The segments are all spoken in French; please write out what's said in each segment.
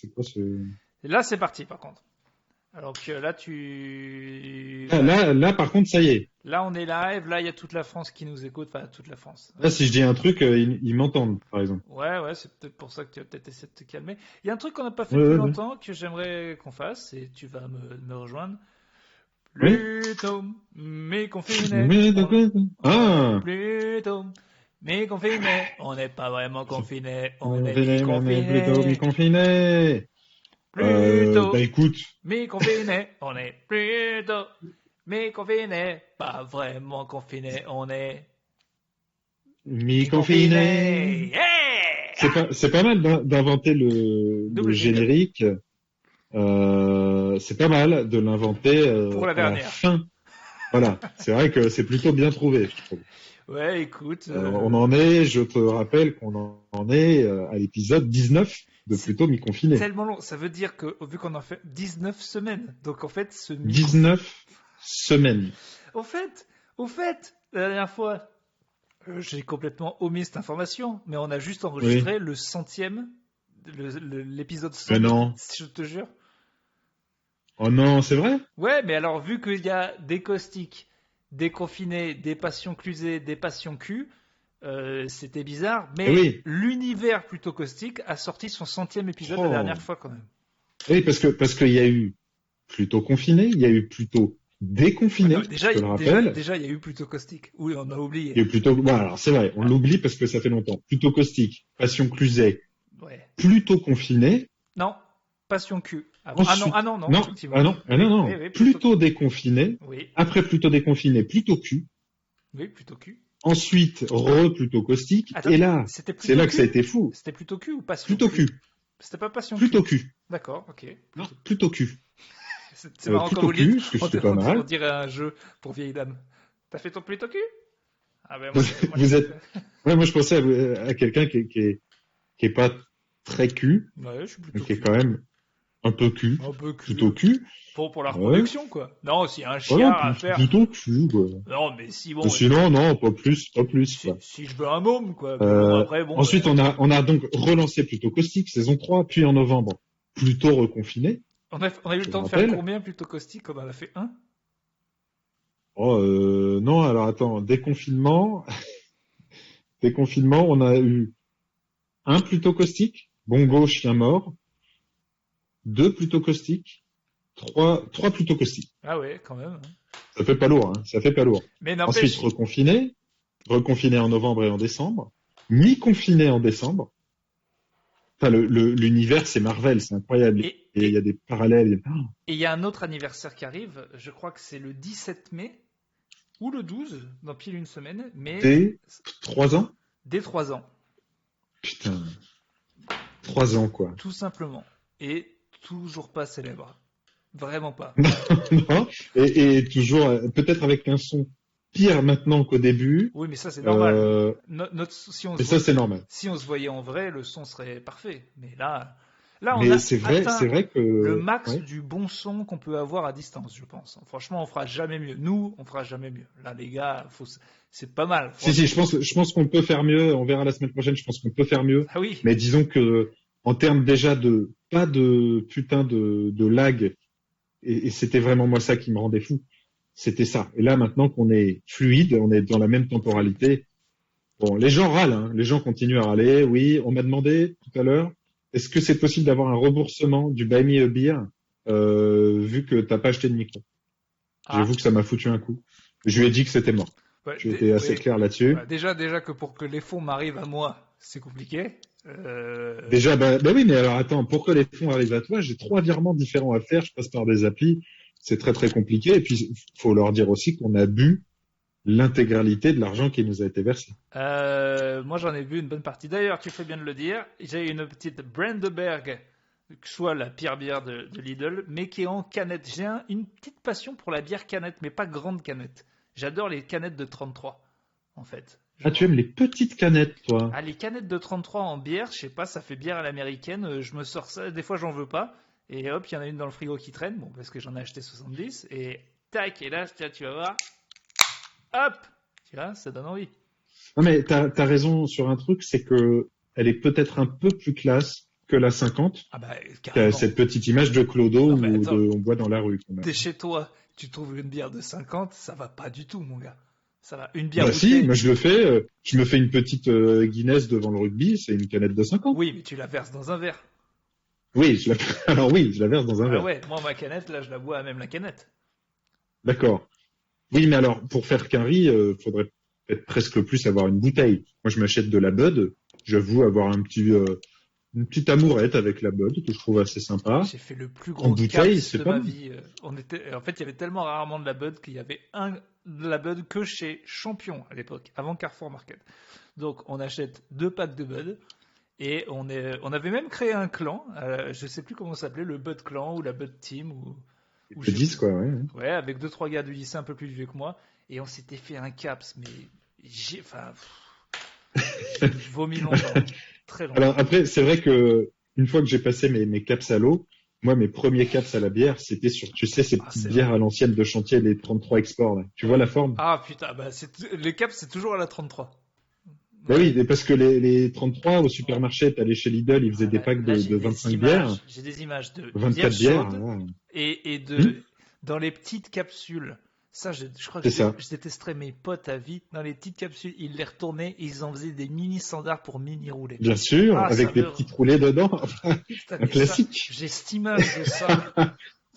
C'est quoi ce... Et là, c'est parti, par contre. Alors que là, Là, par contre, ça y est. Là, on est live. Là, il y a toute la France qui nous écoute. Enfin, toute la France. Là, si je dis un truc, ils m'entendent, par exemple. Ouais, c'est peut-être pour ça que tu vas peut-être essayer de te calmer. Il y a un truc qu'on n'a pas fait Ouais, depuis ouais, ouais. longtemps que j'aimerais qu'on fasse, et tu vas me rejoindre. Oui. Plutôt, mais confiné. Mais de quoi? On est Ah! plutôt, mais confiné. On n'est pas vraiment confiné. On est On est plutôt mi-confiné. mi-confiné. Plutôt, Écoute, mi-confiné. On est plutôt, mi-confiné. Pas vraiment confiné. On est mi-confiné. mi-confiné. Yeah! C'est pas mal d'inventer le Double jingle. générique. C'est pas mal de l'inventer Pour la à la dernière. fin. Voilà. C'est vrai que c'est plutôt bien trouvé, je trouve. Ouais, écoute. On en est, je te rappelle qu'on en est à l'épisode 19 de C'est Plutôt mi-confiné. tellement long. Ça veut dire que, vu qu'on en fait 19 semaines, donc en fait, 19 semaines. Au fait, la dernière fois, j'ai complètement omis cette information, mais on a juste Oui. enregistré le centième, l'épisode 100, Mais non. je te jure. Oh non, c'est vrai? Ouais, mais alors, vu qu'il y a des caustiques, des confinés, des passions clusées, des passions Q, c'était bizarre, Eh mais oui. l'univers plutôt caustique a sorti son centième épisode la Oh. dernière fois quand même. Oui, parce qu'il y a eu plutôt confiné, il y a eu plutôt déconfiné, Non, je te le rappelle. déjà, il y a eu plutôt caustique. Oui, on a oublié. Il y a eu plutôt, bon, alors c'est vrai, on l'oublie parce que ça fait longtemps. Plutôt caustique, passion cluset, Ouais. plutôt confiné. Non, passion Q. Ensuite, Non, effectivement. non. Oui, Plutôt déconfiné. Oui, Après plutôt déconfiné, plutôt cul. oui, plutôt Q. Ensuite, plutôt caustique. Attends, Et là, c'était c'est plutôt là que ça a Q? été fou. C'était plutôt Q ou passion Plutôt Q? cul. C'était pas passion Q. Plutôt cul. D'accord, ok. Non, plutôt cul. C'est marrant quand Plutôt vous dites, cul, parce que c'était pas on mal. dirait un jeu pour vieilles dames. T'as fait ton plutôt Q? Ah ben moi, Vous êtes, ouais, moi je pensais à quelqu'un qui est pas très cul, Ouais, je suis mais plutôt qui est Q. quand même un peu cul, Un peu Q. plutôt cul. Pour la Ouais. reproduction, quoi. Non, s'il y a un Voilà, chiard à faire. plutôt cul, quoi. Non, mais si bon. Mais sinon, non, pas plus, quoi. Si je veux un môme, quoi. Mais bon, après, bon. Ensuite, on a donc relancé plutôt caustique, saison 3, puis en novembre, plutôt reconfiné, On a eu le je le temps de faire rappelle. combien plutôt caustique? On en a fait un? Oh, non, alors attends, déconfinement, on a eu un plutôt caustique, bongo, chien mort, deux plutôt caustiques, trois plutôt caustiques. Ah ouais, quand même. Ça fait pas lourd, hein, ça fait pas lourd. Mais Ensuite, n'empêche. reconfiné en novembre et en décembre, mi-confiné en décembre. Enfin, l'univers, c'est Marvel, c'est incroyable. Et Et il y a des parallèles. Oh, il y a un autre anniversaire qui arrive. Je crois que c'est le 17 mai ou le 12, dans pile une semaine. Mais dès 3 ans? dès 3 ans. Putain, 3 ans, quoi. Tout simplement. Et toujours pas célèbre. Vraiment pas. Non, et toujours, peut-être avec un son pire maintenant qu'au début. Oui, mais ça, c'est normal. Euh, Si on mais se ça, voit- c'est normal. si on se voyait en vrai, le son serait parfait. Mais là, on Mais a c'est atteint vrai que, le max ouais. du bon son qu'on peut avoir à distance, je pense. Franchement, on fera jamais mieux. Nous, on fera jamais mieux. Là, les gars, c'est pas mal. Si, je pense qu'on peut faire mieux. On verra la semaine prochaine. Je pense qu'on peut faire mieux. Ah oui. Mais disons que, en termes déjà pas de putain de lag, et c'était vraiment moi ça qui me rendait fou. C'était ça. Et là, maintenant qu'on est fluide, on est dans la même temporalité. Bon, les gens râlent, hein. Les gens continuent à râler. Oui, on m'a demandé tout à l'heure, est-ce que c'est possible d'avoir un remboursement du Buy Me a Beer, vu que t'as pas acheté de micro? J'avoue que ça m'a foutu un coup. Je lui ai dit que c'était mort. Ouais, J'ai été assez clair là-dessus. Ouais, déjà que pour que les fonds m'arrivent à moi, c'est compliqué. Déjà, bah oui, mais alors attends, pour que les fonds arrivent à toi, j'ai 3 virements différents à faire. Je passe par des applis. C'est très très compliqué. Et puis, faut leur dire aussi qu'on a bu l'intégralité de l'argent qui nous a été versé. Moi, j'en ai vu une bonne partie. D'ailleurs, tu fais bien de le dire. J'ai une petite Brandenburg, soit la pire bière de Lidl, mais qui est en canette. J'ai une petite passion pour la bière canette, mais pas grande canette. J'adore les canettes de 33, en fait. Tu aimes les petites canettes, toi? Ah, les canettes de 33 en bière, je sais pas, ça fait bière à l'américaine. Je me sors ça, des fois, j'en veux pas. Et hop, il y en a une dans le frigo qui traîne, bon, parce que j'en ai acheté 70. Et tac, et là, tiens, tu vas voir. Hop! Tu vois, ça donne envie. Non, mais t'as raison sur un truc, c'est que elle est peut-être un peu plus classe que la 50. Ah bah, T'as carrément. cette petite image de Clodo Non, mais attends, on boit dans la rue. Quand même. t'es chez toi, tu trouves une bière de 50, ça va pas du tout, mon gars. Ça va. Une bière Bah si, bouteille, moi je le fais. Je me fais une petite Guinness devant le rugby, c'est une canette de 50. oui, mais tu la verses dans un verre. Oui, alors oui, je la verse dans un Ah verre. ouais, moi, ma canette, là, je la bois à même la canette. D'accord. Oui, mais alors pour faire qu'un riz, faudrait peut-être presque plus avoir une bouteille. Moi, je m'achète de la Bud. J'avoue avoir une petite amourette avec la Bud que je trouve assez sympa. J'ai fait le plus En gros bouteille, caps c'est de pas ma mal. vie. En fait, il y avait tellement rarement de la Bud qu'il y avait de la Bud que chez Champion à l'époque, avant Carrefour Market. Donc, on achète 2 packs de Bud et on avait même créé un clan. Je sais plus comment ça s'appelait, le Bud Clan ou la Bud Team ou C'est je sais 10 plus. quoi. Ouais. Ouais, avec 2-3 gars du lycée un peu plus vieux que moi et on s'était fait un caps, mais enfin, j'ai vomi longtemps, très longtemps. Alors après, c'est vrai que une fois que j'ai passé mes caps à l'eau, moi, mes premiers caps à la bière, c'était sur, tu sais, ces Ah, petites c'est bières vrai. à l'ancienne de chantier, les 33 Export, là. Tu vois la forme? Ah putain, bah les caps, c'est toujours à la 33. Bah Ouais. oui, mais parce que les 33 au supermarché, t'allais chez Lidl, ils faisaient Ah, des packs là, de 25 bières, j'ai des images de bière 24 bières. chaude Voilà. et Hmm, dans les petites capsules. Ça, je crois que c'est ça. je détesterais mes potes à vie. Dans les petites capsules, ils les retournaient et ils en faisaient des mini standards pour mini rouler. Bien sûr, Ah, ça avec des me, petites roulées dedans. putain, Un mais ça, classique. j'ai cette image de ça,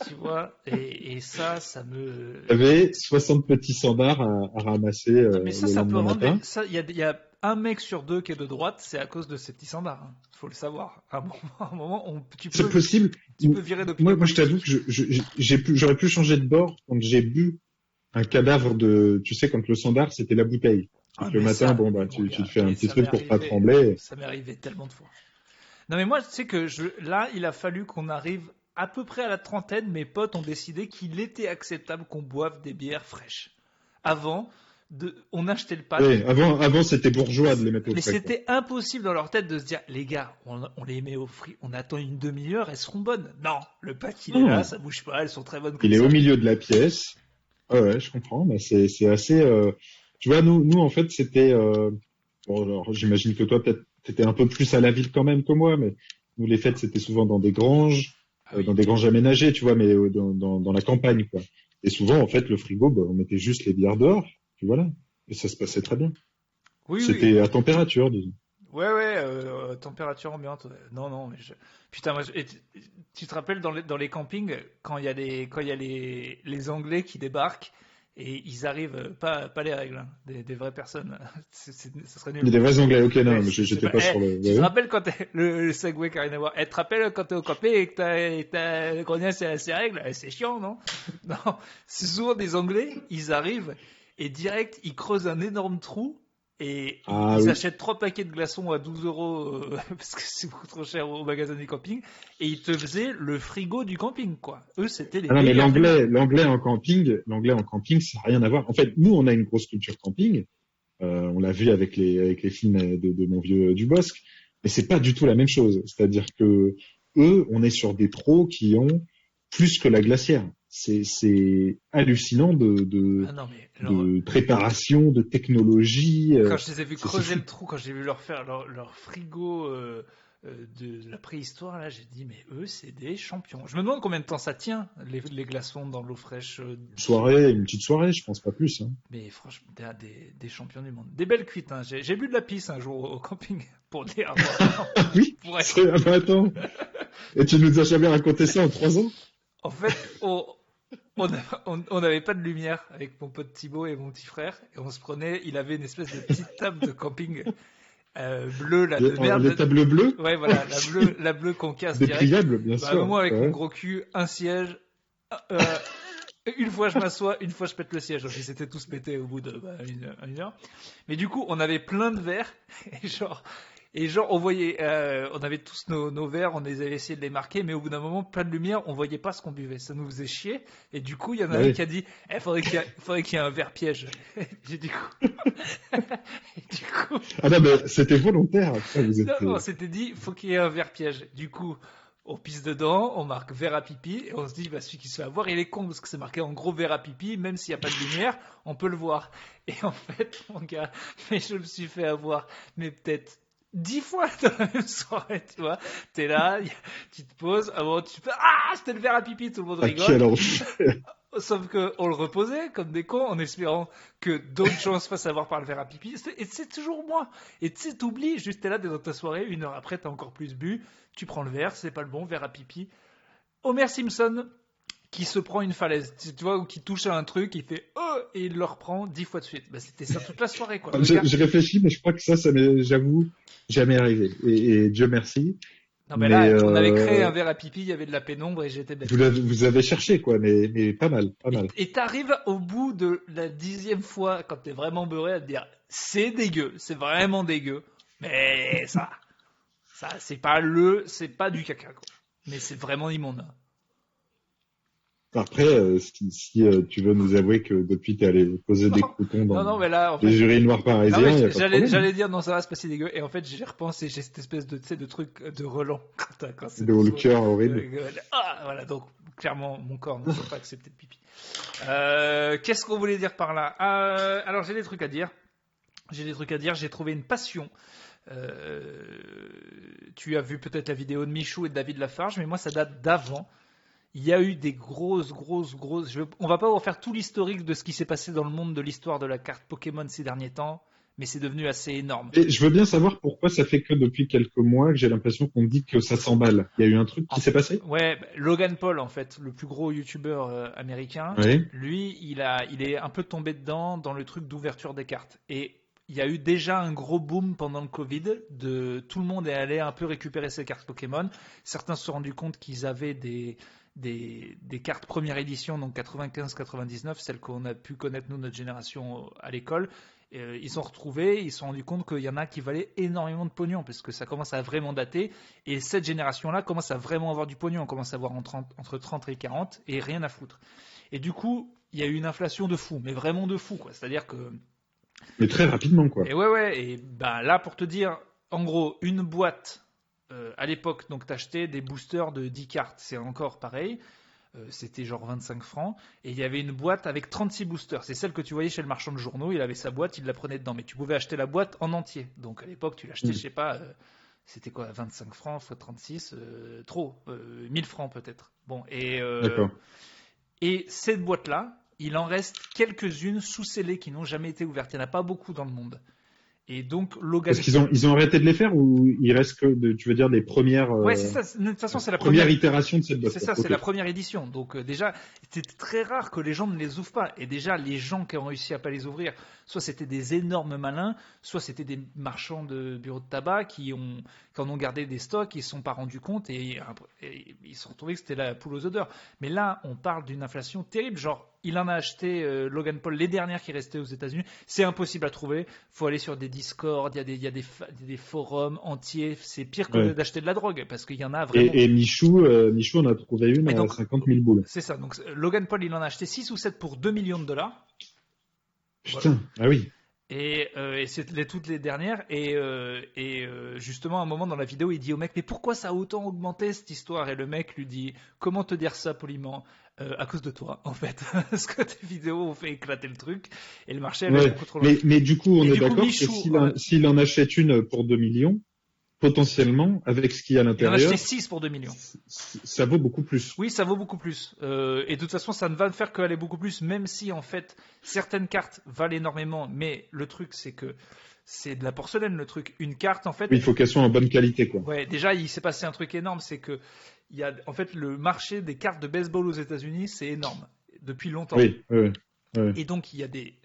tu vois, et ça me. T'avais 60 petits standards à ramasser Non, mais le ça peut lendemain rendre. matin. Ça, il y a un mec sur deux qui est de droite, c'est à cause de ces petits standards. Hein. Faut le savoir. À un moment, C'est possible. tu peux virer d'opinion Moi, je t'avoue que politique. j'aurais pu changer de bord quand j'ai bu un cadavre de, tu sais, quand le standard, c'était la bouteille. Et Ah, que le mais matin, ça, bon, mais bah, mon tu te gars, fais un mais petit truc pour pas trembler. ça m'est arrivé tellement de fois. Non, mais moi, tu sais que là, il a fallu qu'on arrive à peu près à la trentaine. Mes potes ont décidé qu'il était acceptable qu'on boive des bières fraîches. Avant, on achetait le pack. Oui, avant, c'était bourgeois de les mettre au Mais frais, quoi. c'était impossible dans leur tête de se dire, les gars, on les met au frit, on attend une demi-heure, elles seront bonnes. Non, le pack il est là, Non, ça bouge pas, elles sont très bonnes comme il est au ça. milieu de la pièce. Ah ouais, je comprends, mais c'est assez, tu vois, nous, en fait, c'était, bon, alors, j'imagine que toi, peut-être, t'étais un peu plus à la ville quand même que moi, mais nous, les fêtes, c'était souvent Ah oui. dans des granges aménagées, tu vois, mais dans la campagne, quoi. Et souvent, en fait, le frigo, bah, on mettait juste les bières dehors, puis voilà. Et ça se passait très bien. Oui, oui. C'était à température, disons. Ouais, ouais, température ambiante. Ouais. Non, non, mais putain, tu te rappelles dans les campings, quand il y a les Anglais qui débarquent et ils arrivent, pas les règles, hein, des vraies personnes. Ça serait Il y nul. a des vrais anglais, ok, Ouais, non, mais je sais j'étais pas. pas sur le, Tu te ouais. rappelles quand le segway qui a rien à voir. Tu te rappelles quand t'es au camping et que qu'on y a ces règles? C'est chiant, non? Non, c'est souvent des Anglais, ils arrivent et direct, ils creusent un énorme trou et Ah ils oui. achètent 3 paquets de glaçons à 12 euros parce que c'est beaucoup trop cher au magasin du camping et ils te faisaient le frigo du camping, quoi. Eux, c'était les Ah non, mais meilleurs des meilleurs. l'anglais en camping, ça n'a rien à voir. En fait, nous, on a une grosse culture camping. On l'a vu avec les films de mon vieux Dubosc, mais c'est pas du tout la même chose. C'est-à-dire que eux, on est sur des pros qui ont plus que la glacière. C'est hallucinant Ah non, mais alors, de préparation, de technologie. quand je les ai vus C'est creuser fou. le trou, quand j'ai vu leur faire leur frigo de la préhistoire, là, j'ai dit, mais eux, c'est des champions. Je me demande combien de temps ça tient, les glaçons dans l'eau fraîche. Une petite soirée, je pense pas plus. Hein. Mais franchement, des champions du monde. Des belles cuites. Hein. J'ai bu de la pisse un jour au camping pour dire, Ah oui, pour être. ah bah attends. Et tu nous as jamais raconté ça en 3 ans? En fait, on n'avait pas de lumière avec mon pote Thibaut et mon petit frère. Et on se prenait, il avait une espèce de petite table de camping bleue, là, de Les merde. tables bleues, Ouais, voilà, la bleue qu'on casse direct. dépliables, bien Bah, sûr. moi, avec mon Ouais. gros cul, un siège. euh, une fois je m'assois, une fois je pète le siège. Donc ils étaient tous pétés au bout de une heure. Mais du coup, on avait plein de verres. Et genre on voyait, on avait tous nos verres, on les avait essayé de les marquer, mais au bout d'un moment, plein de lumière, on voyait pas ce qu'on buvait. Ça nous faisait chier. Et du coup, il y en a Bah un oui. qui a dit, faudrait qu'il y ait un verre piège. J'ai du coup, et du coup, Ah non, mais c'était volontaire. Après, vous non, êtes. on s'était dit, faut qu'il y ait un verre piège. Du coup, on pisse dedans, on marque verre à pipi, et on se dit, bah, celui qui se fait avoir, il est con, parce que c'est marqué en gros verre à pipi, même s'il n'y a pas de lumière, on peut le voir. Et en fait, mon gars, mais je me suis fait avoir, mais peut-être 10 fois dans la même soirée, tu vois. T'es là, tu te poses, à un moment, tu fais ah, c'était le verre à pipi, tout le monde rigole. Quel enfer. Sauf qu'on le reposait comme des cons en espérant que d'autres gens se fassent avoir par le verre à pipi. Et c'est toujours moi. Et tu sais, t'oublies, juste t'es là dans ta soirée, 1 heure après, t'as encore plus bu, tu prends le verre, c'est pas le bon, verre à pipi. Homer Simpson qui se prend une falaise, tu vois, ou qui touche à un truc, il fait oh et il le reprend 10 fois de suite. Bah, c'était ça toute la soirée, quoi. Je réfléchis, mais je crois que ça m'est, j'avoue, jamais arrivé. Et Dieu merci. Non, mais Mais là, on avait créé un verre à pipi, il y avait de la pénombre et j'étais bête. vous avez cherché, quoi, mais pas mal, pas mal. Et t'arrives au bout de la 10e fois, quand t'es vraiment beurré, à te dire c'est dégueu, c'est vraiment dégueu. Mais ça, c'est pas du caca, quoi. Mais c'est vraiment immonde. Après, si tu veux nous avouer que depuis t'es allé poser des croutons dans Non, mais là, en les fait, urinoirs parisiens, non, mais y a pas de problème. j'allais dire non, ça va, c'est pas si dégueu. Et en fait, j'ai repensé, j'ai cette espèce de, tu sais, de truc de relent quand c'est Le cœur horrible. Ah, voilà, donc clairement, mon corps ne peut pas accepter de pipi. Qu'est-ce qu'on voulait dire par là? Alors, j'ai des trucs à dire. J'ai trouvé une passion. Tu as vu peut-être la vidéo de Michou et de David Lafarge, mais moi, ça date d'avant. Il y a eu des grosses. On va pas refaire tout l'historique de ce qui s'est passé dans le monde de l'histoire de la carte Pokémon ces derniers temps, mais c'est devenu assez énorme. Et je veux bien savoir pourquoi ça fait que depuis quelques mois que j'ai l'impression qu'on dit que ça s'emballe. Il y a eu un truc qui s'est passé? Ouais, Logan Paul, en fait, le plus gros youtubeur américain, Oui. lui, il est un peu tombé dedans dans le truc d'ouverture des cartes. Et il y a eu déjà un gros boom pendant le Covid, tout le monde est allé un peu récupérer ses cartes Pokémon. Certains se sont rendus compte qu'ils avaient des cartes première édition, donc 95-99, celles qu'on a pu connaître nous, notre génération à l'école. Ils sont retrouvés, ils se sont rendus compte qu'il y en a qui valaient énormément de pognon, parce que ça commence à vraiment dater, et cette génération-là commence à vraiment avoir du pognon, on commence à avoir entre 30 et 40, et rien à foutre. Et du coup, il y a eu une inflation de fou, mais vraiment de fou, quoi. C'est-à-dire que... Mais très rapidement, quoi. Et ouais, et ben là, pour te dire, en gros, une boîte... à l'époque, donc t'achetais des boosters de 10 cartes, c'est encore pareil, c'était genre 25 francs, et il y avait une boîte avec 36 boosters, c'est celle que tu voyais chez le marchand de journaux, il avait sa boîte, il la prenait dedans, mais tu pouvais acheter la boîte en entier, donc à l'époque tu l'achetais, je sais pas, c'était quoi, 25 francs x 36, 1000 francs peut-être. Bon, et cette boîte-là, il en reste quelques-unes sous scellées qui n'ont jamais été ouvertes, il n'y en a pas beaucoup dans le monde. Et donc, Logan. Est-ce qu'ils ont arrêté de les faire ou il reste que, tu veux dire, les premières. Ouais, c'est ça. De toute façon, c'est la première itération de cette boîte. C'est ça, c'est la première édition. Donc, déjà, c'était très rare que les gens ne les ouvrent pas. Et déjà, les gens qui ont réussi à pas les ouvrir, soit c'était des énormes malins, soit c'était des marchands de bureaux de tabac qui en ont gardé des stocks, ils se sont pas rendus compte et ils se sont retrouvés que c'était la poule aux odeurs. Mais là, on parle d'une inflation terrible. Genre, il en a acheté Logan Paul, les dernières qui restaient aux États-Unis. C'est impossible à trouver. Faut aller sur des Discord, il y a des forums entiers. C'est pire que d'acheter de la drogue parce qu'il y en a vraiment. Et Michou en a trouvé une à 50 000 boules. C'est ça. Donc Logan Paul, il en a acheté 6 ou 7 pour 2 millions de dollars. Putain, voilà. Ah oui. Et c'est toutes les dernières. Et justement, à un moment dans la vidéo, il dit au mec, mais pourquoi ça a autant augmenté cette histoire? Et le mec lui dit, comment te dire ça poliment? À cause de toi, en fait. Parce que tes vidéos ont fait éclater le truc. Et le marché allait beaucoup trop loin. Mais du coup, on est d'accord que s'il en achète une pour 2 millions, potentiellement, avec ce qu'il y a à l'intérieur... Il en a acheté 6 pour 2 millions. Ça vaut beaucoup plus. Oui, ça vaut beaucoup plus. Et de toute façon, ça ne va faire qu'aller beaucoup plus, même si, en fait, certaines cartes valent énormément. Mais le truc, c'est que c'est de la porcelaine, le truc. Une carte, en fait... Oui, il faut qu'elle soit en bonne qualité, quoi. Ouais, déjà, il s'est passé un truc énorme, c'est que en fait, le marché des cartes de baseball aux États-Unis, c'est énorme. Depuis longtemps. Oui. Et donc, il y a des...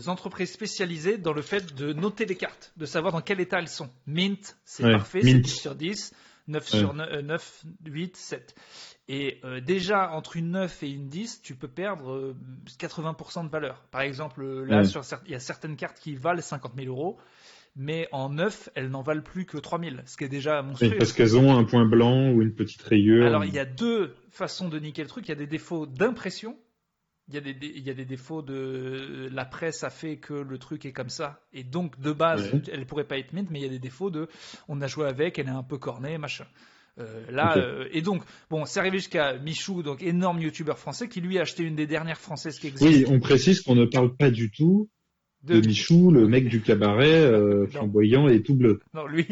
entreprises spécialisées dans le fait de noter les cartes, de savoir dans quel état elles sont. Mint, c'est parfait, c'est 10 sur 10, 9 sur 9, 8, 7. Et déjà, entre une 9 et une 10, tu peux perdre 80% de valeur. Par exemple, là, il y a certaines cartes qui valent 50 000 euros, mais en 9, elles n'en valent plus que 3 000, ce qui est déjà monstrueux. Oui, parce qu'elles ont un point blanc ou une petite rayure. Alors, il y a deux façons de niquer le truc. Il y a des défauts d'impression. Il y a des défauts de la presse a fait que le truc est comme ça et donc de base elle pourrait pas être mint, mais il y a des défauts on a joué avec, elle est un peu cornée, machin. Et donc bon, c'est arrivé jusqu'à Michou, donc énorme youtubeur français qui lui a acheté une des dernières françaises qui existent. Oui, on précise qu'on ne parle pas du tout de Michou, le mec du cabaret flamboyant et tout bleu. Non, lui,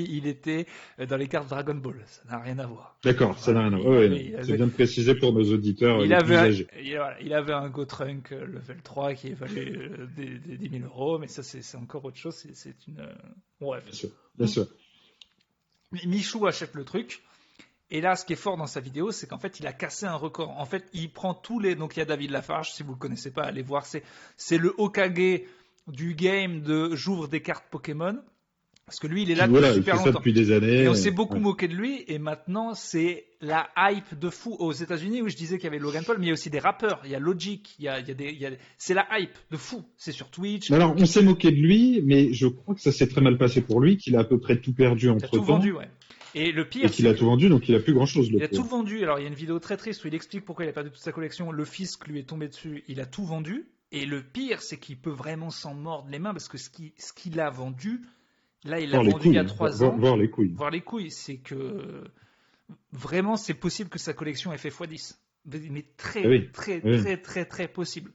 il était dans les cartes Dragon Ball. Ça n'a rien à voir. D'accord, ça n'a rien à voir. C'est bien de préciser pour nos auditeurs les plus âgés. Il avait un Go Trunk level 3 qui valait des 10 000 euros, mais ça, c'est encore autre chose. C'est une... Bref. Bien sûr. Michou achète le truc. Et là, ce qui est fort dans sa vidéo, c'est qu'en fait, il a cassé un record. En fait, il prend tous les... Donc, il y a David Lafarge, si vous ne le connaissez pas, allez voir. C'est le Hokage du game de j'ouvre des cartes Pokémon. Parce que lui, il est là depuis super longtemps. Depuis des années. Et on s'est beaucoup moqué de lui. Et maintenant, c'est la hype de fou. Aux États-Unis, où je disais qu'il y avait Logan Paul, mais il y a aussi des rappeurs. Il y a Logic. C'est la hype de fou. C'est sur Twitch. Alors, on s'est moqué de lui, mais je crois que ça s'est très mal passé pour lui, qu'il a à peu près tout perdu entre temps. Il a tout vendu, ouais. Et le pire, qu'il a tout vendu, donc il a plus grand chose. Il a tout vendu. Alors il y a une vidéo très triste où il explique pourquoi il a perdu toute sa collection. Le fisc lui est tombé dessus. Il a tout vendu. Et le pire, c'est qu'il peut vraiment s'en mordre les mains parce que ce qu'il a vendu, là, il l'a vendu il y a 3 ans. Voir les couilles. Voir les couilles, c'est que vraiment, c'est possible que sa collection ait fait x10. Mais très possible.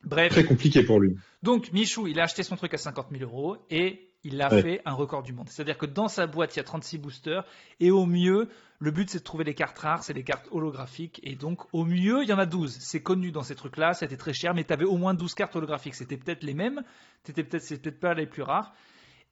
Bref. Très compliqué pour lui. Donc Michou, il a acheté son truc à 50 000 euros et il a fait un record du monde. C'est-à-dire que dans sa boîte, il y a 36 boosters et au mieux, le but c'est de trouver les cartes rares, c'est les cartes holographiques et donc au mieux, il y en a 12. C'est connu dans ces trucs-là, c'était très cher, mais tu avais au moins 12 cartes holographiques. C'était peut-être les mêmes, c'est peut-être pas les plus rares.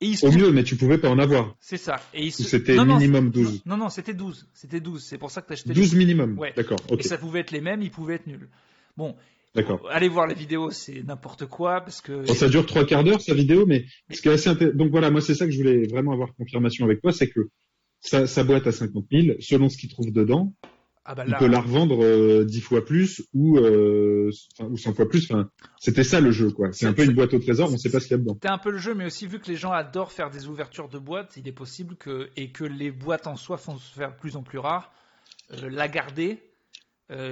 Et mieux, mais tu pouvais pas en avoir. C'est ça. Et c'était minimum 12. Non, c'était 12. C'était 12. C'est pour ça que tu achetais 12 minimum. Ouais. D'accord. Okay. Et ça pouvait être les mêmes, ils pouvaient être nuls. Bon. D'accord. Allez voir la vidéo, c'est n'importe quoi parce que. Bon, ça dure 3/4 sa vidéo, mais ce qui est assez intéressant. Donc voilà, moi c'est ça que je voulais vraiment avoir confirmation avec toi, c'est que sa boîte à 50 000, selon ce qu'il trouve dedans, il peut la revendre 10 fois plus ou 100 fois plus. Enfin, c'était ça le jeu, quoi. C'est un peu une boîte au trésor, on sait pas ce qu'il y a dedans. C'était un peu le jeu, mais aussi vu que les gens adorent faire des ouvertures de boîtes, il est possible que les boîtes en soi font se faire de plus en plus rares, la garder.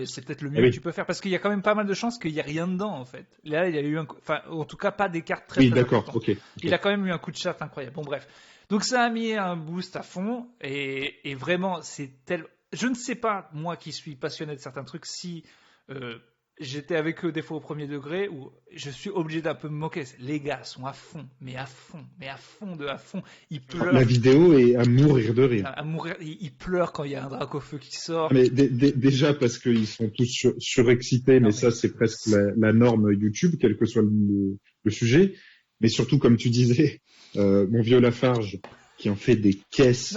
C'est peut-être le mieux que tu peux faire parce qu'il y a quand même pas mal de chances qu'il n'y ait rien dedans en fait. Là, il y a eu en tout cas pas des cartes très d'accord, importantes. Okay. Il a quand même eu un coup de chat incroyable. Bon bref, donc ça a mis un boost à fond et vraiment c'est je ne sais pas moi qui suis passionné de certains trucs si j'étais avec eux des fois au premier degré où je suis obligé d'un peu me moquer. Les gars sont à fond. Ils pleurent. La vidéo est à mourir de rire. Ils pleurent quand il y a un Dracofeu qui sort. Mais déjà parce qu'ils sont tous surexcités, mais ça c'est presque la norme YouTube, quel que soit le sujet. Mais surtout, comme tu disais, mon vieux Lafarge, qui en fait des caisses,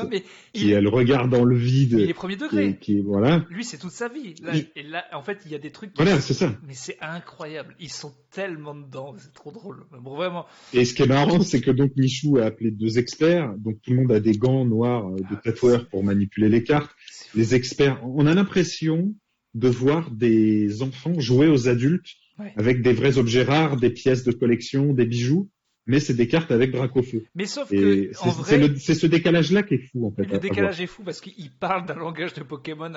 elle regarde dans le vide. Il est premier degré. Voilà. Lui, c'est toute sa vie. Et là, en fait, il y a des trucs. Voilà, c'est ça. Mais c'est incroyable. Ils sont tellement dedans, c'est trop drôle. Bon, vraiment. Et ce qui est marrant, c'est que donc Michou a appelé 2 experts. Donc tout le monde a des gants noirs de tatoueurs pour manipuler les cartes. Les experts, on a l'impression de voir des enfants jouer aux adultes avec des vrais objets rares, des pièces de collection, des bijoux. Mais c'est des cartes avec Dracofeu. Mais sauf que, en vrai, c'est ce décalage-là qui est fou, en fait. Le décalage est fou parce qu'il parle d'un langage de Pokémon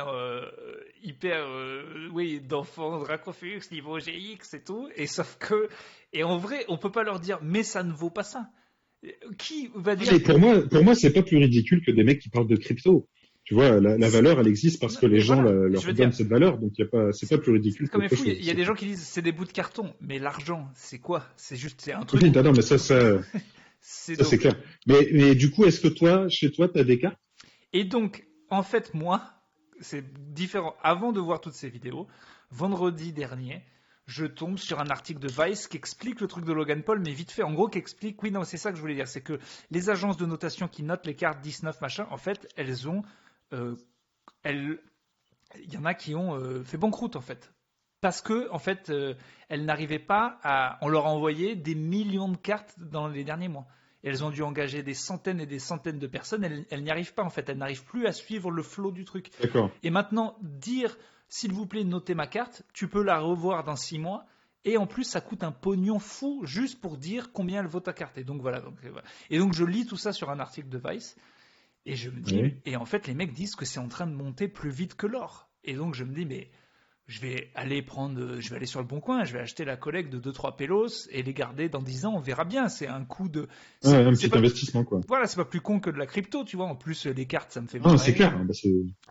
hyper, d'enfants, Dracofeu, niveau GX et tout. Et en vrai, on peut pas leur dire, mais ça ne vaut pas ça. Qui va dire? Pour moi, c'est pas plus ridicule que des mecs qui parlent de crypto. Tu vois, la valeur, elle existe parce que les gens leur donnent cette valeur, donc c'est pas plus ridicule. Comme fou, il y a des gens qui disent c'est des bouts de carton, mais l'argent, c'est quoi? C'est un truc. Oui, non, mais ça c'est clair. Mais du coup, est-ce que chez toi, t'as des cartes? Et donc, en fait, moi, c'est différent. Avant de voir toutes ces vidéos, vendredi dernier, je tombe sur un article de Vice qui explique le truc de Logan Paul, mais vite fait, en gros, qui explique, oui, non, c'est ça que je voulais dire, c'est que les agences de notation qui notent les cartes 19 machin, en fait, elles ont il y en a qui ont fait banqueroute en fait parce que en fait elles n'arrivaient pas on leur a envoyé des millions de cartes dans les derniers mois et elles ont dû engager des centaines et des centaines de personnes. Elles n'y arrivent pas en fait, elles n'arrivent plus à suivre le flot du truc. D'accord. Et maintenant dire s'il vous plaît notez ma carte, tu peux la revoir dans 6 mois et en plus ça coûte un pognon fou juste pour dire combien elle vaut ta carte. Et donc voilà, et donc je lis tout ça sur un article de Vice. Et je me dis, et en fait, les mecs disent que c'est en train de monter plus vite que l'or. Et donc, je me dis, mais je vais aller sur le bon coin, je vais acheter la collecte de 2-3 pélos et les garder dans 10 ans, on verra bien. C'est un coup de. Un petit investissement, quoi. Voilà, c'est pas plus con que de la crypto, tu vois. En plus, les cartes, ça me fait marrer. Non, c'est clair.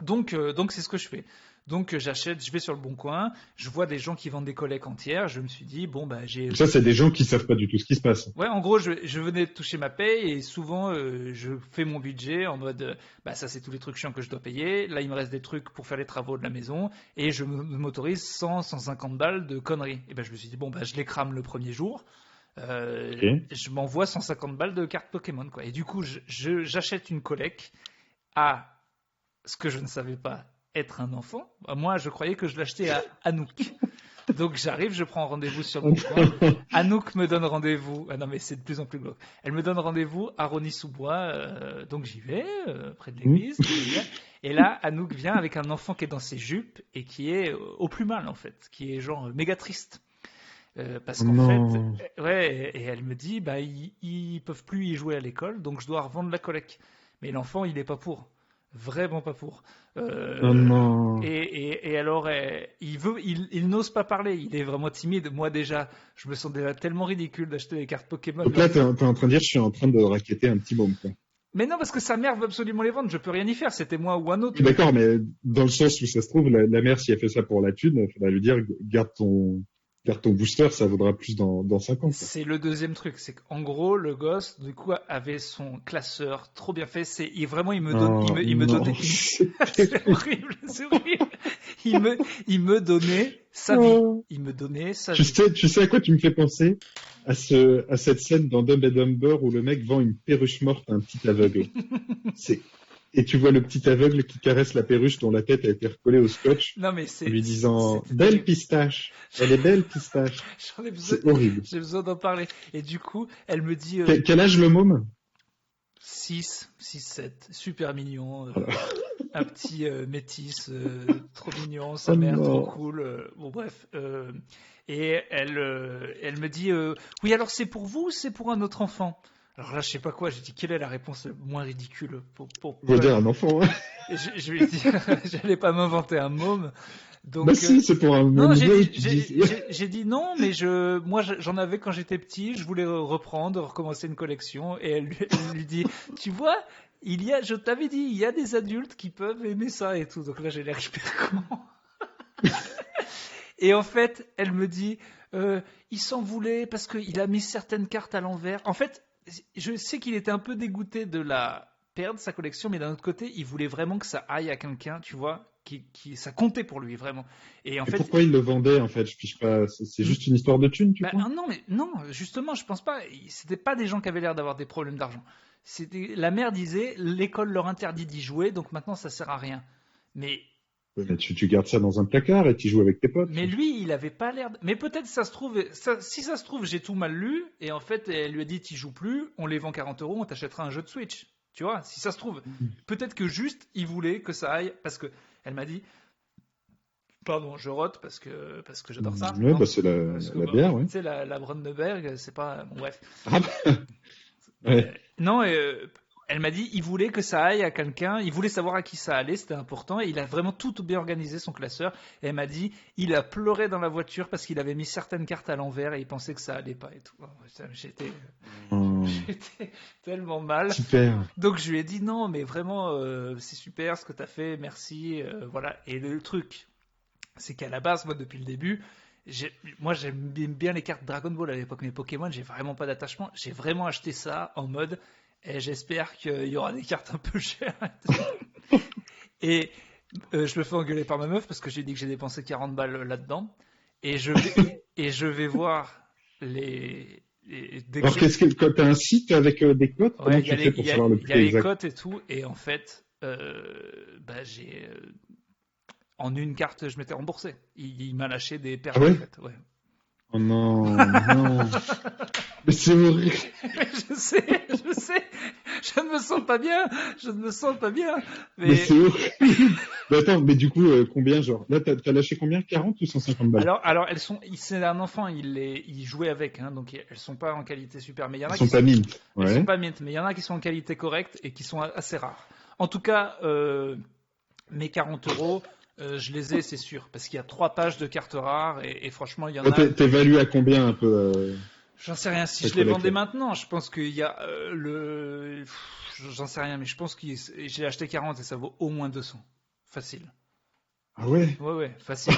Donc, c'est ce que je fais. Donc j'achète, je vais sur le Bon Coin, je vois des gens qui vendent des collects entières, je me suis dit, bon, bah j'ai... Ça, c'est des gens qui savent pas du tout ce qui se passe. Ouais, en gros, je venais de toucher ma paye et souvent, je fais mon budget en mode, bah ça c'est tous les trucs chiants que je dois payer, là il me reste des trucs pour faire les travaux de la maison et je m'autorise 100-150 balles de conneries. Et ben je me suis dit, bon, bah je les crame le premier jour, Ok. je m'envoie 150 balles de cartes Pokémon, quoi. Et du coup, j'achète une collecte à ce que je ne savais pas être un enfant. Moi, je croyais que je l'achetais à Anouk. Donc j'arrive, je prends rendez-vous sur le Bon Coin. Anouk me donne rendez-vous. Ah non, mais c'est de plus en plus glauque. Elle me donne rendez-vous à Rony-sous-Bois. Donc j'y vais, près de l'église. Et là, Anouk vient avec un enfant qui est dans ses jupes et qui est au plus mal, en fait. Qui est genre méga triste. Parce qu'en Non. fait, ouais, et elle me dit, bah, ils peuvent plus y jouer à l'école, donc je dois revendre la collecte. Mais l'enfant, il est pas pour. Vraiment pas pour. Oh non. Et alors, il n'ose pas parler. Il est vraiment timide. Moi déjà, je me sens déjà tellement ridicule d'acheter des cartes Pokémon. Donc là, t'es en train de dire, je suis en train de raqueter un petit môme, quoi. Mais non, parce que sa mère veut absolument les vendre. Je peux rien y faire. C'était moi ou un autre. Oui, d'accord, mais dans le sens où ça se trouve, la mère, si elle fait ça pour la thune, il faudra lui dire, garde ton booster, ça vaudra plus dans 5 ans, quoi. C'est le deuxième truc, c'est qu'en gros, le gosse, du coup, avait son classeur trop bien fait. Vraiment, il me donne, Oh, il me non. donnait, c'est horrible, c'est horrible. Il me donnait sa vie. Oh. Il me donnait sa vie. Tu sais à quoi tu me fais penser? À cette scène dans Dumb and Dumber où le mec vend une perruche morte à un petit aveugle. C'est, et tu vois le petit aveugle qui caresse la perruche dont la tête a été recollée au scotch Non, mais en lui disant, c'était belle terrible. pistache. Elle est belle pistache. J'en ai besoin, C'est horrible. j'ai besoin d'en parler. Et du coup, elle me dit Quel âge le môme? 6, 7, super mignon. Voilà. Un petit métis, trop mignon, sa Oh mère trop non. cool. Bon bref. Et elle me dit oui, alors c'est pour vous ou c'est pour un autre enfant? Alors là, je sais pas quoi. J'ai dit quelle est la réponse moins ridicule On va dire un enfant, hein. Et je lui ai dit j'allais pas m'inventer un môme. Donc Bah si, c'est pour un non, môme. Tu dis. j'ai dit non, mais moi j'en avais quand j'étais petit. Je voulais reprendre, recommencer une collection. Et elle lui dit tu vois. Je t'avais dit, il y a des adultes qui peuvent aimer ça et tout. Donc là, j'ai l'air hyper con. Et en fait, elle me dit, il s'en voulait parce qu'il a mis certaines cartes à l'envers. En fait, je sais qu'il était un peu dégoûté de la perdre sa collection, mais d'un autre côté, il voulait vraiment que ça aille à quelqu'un, tu vois, ça comptait pour lui vraiment. Et en Et fait, pourquoi il le vendait, en fait? Je piche pas. C'est juste une histoire de thunes, tu crois? non, mais non, justement, je pense pas. C'était pas des gens qui avaient l'air d'avoir des problèmes d'argent. La mère disait, l'école leur interdit d'y jouer, donc maintenant ça sert à rien. Mais Ouais, mais tu gardes ça dans un placard et tu joues avec tes potes. Mais lui, il avait pas l'air. Mais peut-être ça se trouve, si ça se trouve, j'ai tout mal lu et en fait, elle lui a dit t'y joues plus, on les vend 40 euros, on t'achètera un jeu de Switch. Tu vois, si ça se trouve, peut-être que juste il voulait que ça aille parce que elle m'a dit, pardon, je rote parce que j'adore ça. Ouais, Non, bah c'est parce que, la bière, ouais. tu sais, la Brandenberg, c'est pas. Bon, bref. Ah bah, ouais. Non, elle m'a dit, il voulait que ça aille à quelqu'un, il voulait savoir à qui ça allait, c'était important, et il a vraiment tout bien organisé son classeur. Et elle m'a dit, il a pleuré dans la voiture parce qu'il avait mis certaines cartes à l'envers et il pensait que ça allait pas et tout. Oh, j'étais Oh, tellement mal. super. Donc je lui ai dit, non, mais vraiment, c'est super ce que tu as fait, merci. Voilà. Et le truc, c'est qu'à la base, moi, depuis le début, moi, j'aime bien les cartes Dragon Ball à l'époque, mais Pokémon, j'ai vraiment pas d'attachement. J'ai vraiment acheté ça en mode, et j'espère qu'il y aura des cartes un peu chères. Et je me fais engueuler par ma meuf parce que j'ai dit que j'ai dépensé 40 balles là-dedans. Et je vais voir dès que Alors, quand t'as un site avec des codes, comment ouais, tu fais pour savoir le il y prix a les exact? cotes et tout. Et en fait, j'ai en une carte, je m'étais remboursé. Il m'a lâché des Ah perles en ouais? fait. Ouais. Oh non, non. Mais c'est horrible. je sais, je ne me sens pas bien, Mais mais c'est horrible. Mais attends, mais du coup, combien, genre? Là, t'as lâché combien? 40 ou 150 balles? alors c'est un enfant, il jouait avec, hein, donc elles sont pas en qualité super, mais il y en Ils a sont pas mint. elles sont Ouais. pas mint, mais il y en a qui sont en qualité correcte et qui sont assez rares. En tout cas, mes 40 euros, je les ai, c'est sûr, parce qu'il y a 3 pages de cartes rares et franchement, il y en Là, a. t'évalues à combien un peu J'en sais rien. Si ta je les vendais collecte? maintenant, je pense qu'il y a j'en sais rien, mais je pense que j'ai acheté 40 et ça vaut au moins 200. Facile. Ah ouais? Ouais, facile.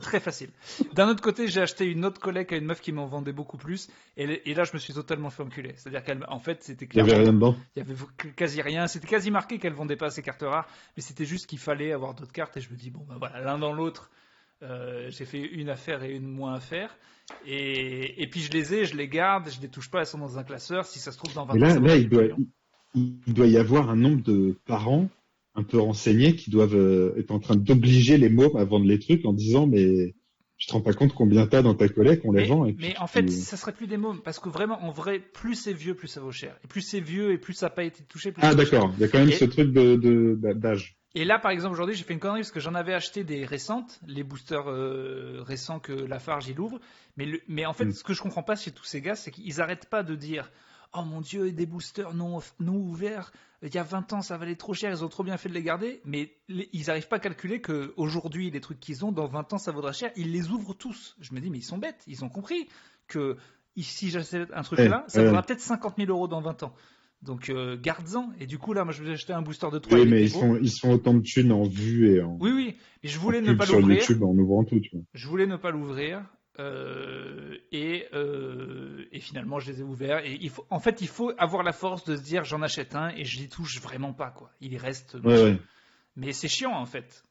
Très facile. D'un autre côté, j'ai acheté une autre collègue à une meuf qui m'en vendait beaucoup plus. Et là, je me suis totalement fait enculer. C'est-à-dire qu'en fait, c'était Il y avait clairement. rien dedans. Il y avait quasi rien. C'était quasi marqué qu'elle vendait pas ses cartes rares. Mais c'était juste qu'il fallait avoir d'autres cartes. Et je me dis, bon, ben voilà, l'un dans l'autre, j'ai fait une affaire et une moins affaire. Et puis je les ai, je les garde, je les touche pas, elles sont dans un classeur. Si ça se trouve, dans Mais 20 ans, ça vaudra là, des millions. il doit y avoir un nombre de parents un peu renseignés qui doivent être en train d'obliger les mômes à vendre les trucs en disant, mais je te rends pas compte combien t'as dans ta collecte, on les vend et puis Mais en fait, ça serait plus des mômes. Parce que vraiment, en vrai, plus c'est vieux, plus ça vaut cher. Et plus c'est vieux et plus ça n'a pas été touché, plus ça Ah vaut cher. d'accord, il y a quand même ce Et, truc d'âge. et là, par exemple, aujourd'hui, j'ai fait une connerie parce que j'en avais acheté des récentes, les boosters récents que Lafarge il ouvre. Mais en fait, Hmm. ce que je comprends pas chez tous ces gars, c'est qu'ils arrêtent pas de dire oh mon dieu, des boosters non ouverts, il y a 20 ans ça valait trop cher, ils ont trop bien fait de les garder. Mais ils n'arrivent pas à calculer qu'aujourd'hui, les trucs qu'ils ont, dans 20 ans ça vaudra cher. Ils les ouvrent tous. Je me dis, mais ils sont bêtes, ils ont compris que si j'achète un truc Ouais, là, ça ouais. vaudra peut-être 50 000 euros dans 20 ans. Donc garde-en. Et du coup, là, moi, je vais acheter un booster de 3, Oui, il mais était beau. ils se font autant de thunes en vue et Oui. Mais je en voulais ne pub pas sur l'ouvrir. YouTube en ouvrant tout, tu vois. Je voulais ne pas l'ouvrir. Et finalement, je les ai ouverts. Et en fait, il faut avoir la force de se dire j'en achète un et je n'y touche vraiment pas, quoi. Il y reste Ouais, machin. ouais. Mais c'est chiant, en fait.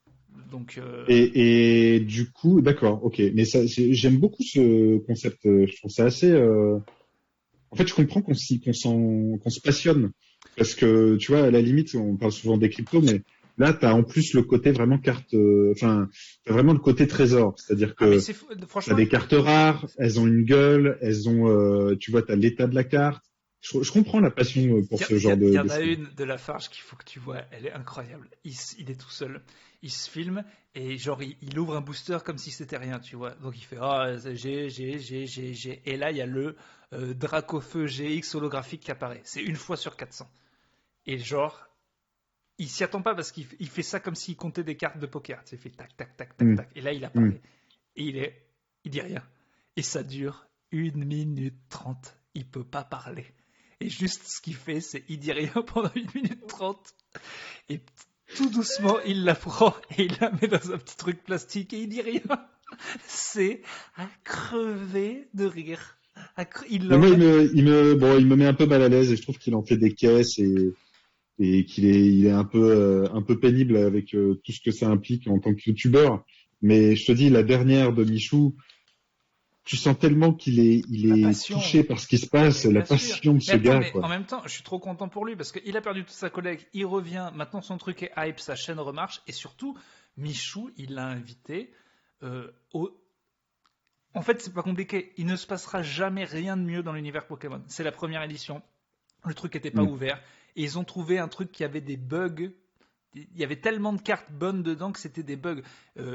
Donc, Et du coup, d'accord, ok. Mais ça, j'aime beaucoup ce concept. Je trouve ça assez. En fait, je comprends qu'on se passionne parce que tu vois, à la limite, on parle souvent des cryptos, mais là, t'as en plus le côté vraiment carte. Enfin, t'as vraiment le côté trésor, c'est-à-dire ah, mais que c'est t'as franchement, des cartes rares, elles ont une gueule, elles ont, tu vois, t'as l'état de la carte. Je comprends la passion pour ce genre il y de en a choses. une de Lafarge qu'il faut que tu vois. Elle est incroyable. Il est tout seul. Il se filme et genre il ouvre un booster comme si c'était rien, tu vois. Donc il fait ah j'ai. Et là il y a le Dracofeu GX holographique qui apparaît. C'est une fois sur 400. Et genre il s'y attend pas parce qu'il fait ça comme s'il comptait des cartes de poker. Tu sais, il fait tac tac tac tac Hmm, tac. Et là il hmm. apparaît. Et il dit rien. Et ça dure 1 minute 30. Il peut pas parler. Et juste ce qu'il fait, c'est il dit rien pendant 1 minute 30. Et tout doucement, il la prend et il la met dans un petit truc plastique et il dit rien. C'est à crever de rire. Il Mais moi, l'emmène. bon, il me met un peu mal à l'aise et je trouve qu'il en fait des caisses et il est un peu pénible avec tout ce que ça implique en tant que youtubeur. Mais je te dis, la dernière de Michou, tu sens tellement il La est passion. touché par ce qui se passe, Mais la bien sûr. passion de Mais ce attends, gars, mais quoi. en même temps, je suis trop content pour lui parce qu'il a perdu toute sa collègue. Il revient. Maintenant, son truc est hype, sa chaîne remarche. Et surtout, Michou, il l'a invité au. En fait, c'est pas compliqué. Il ne se passera jamais rien de mieux dans l'univers Pokémon. C'est la première édition. Le truc n'était pas Mm. ouvert. Et ils ont trouvé un truc qui avait des bugs. Il y avait tellement de cartes bonnes dedans que c'était des bugs.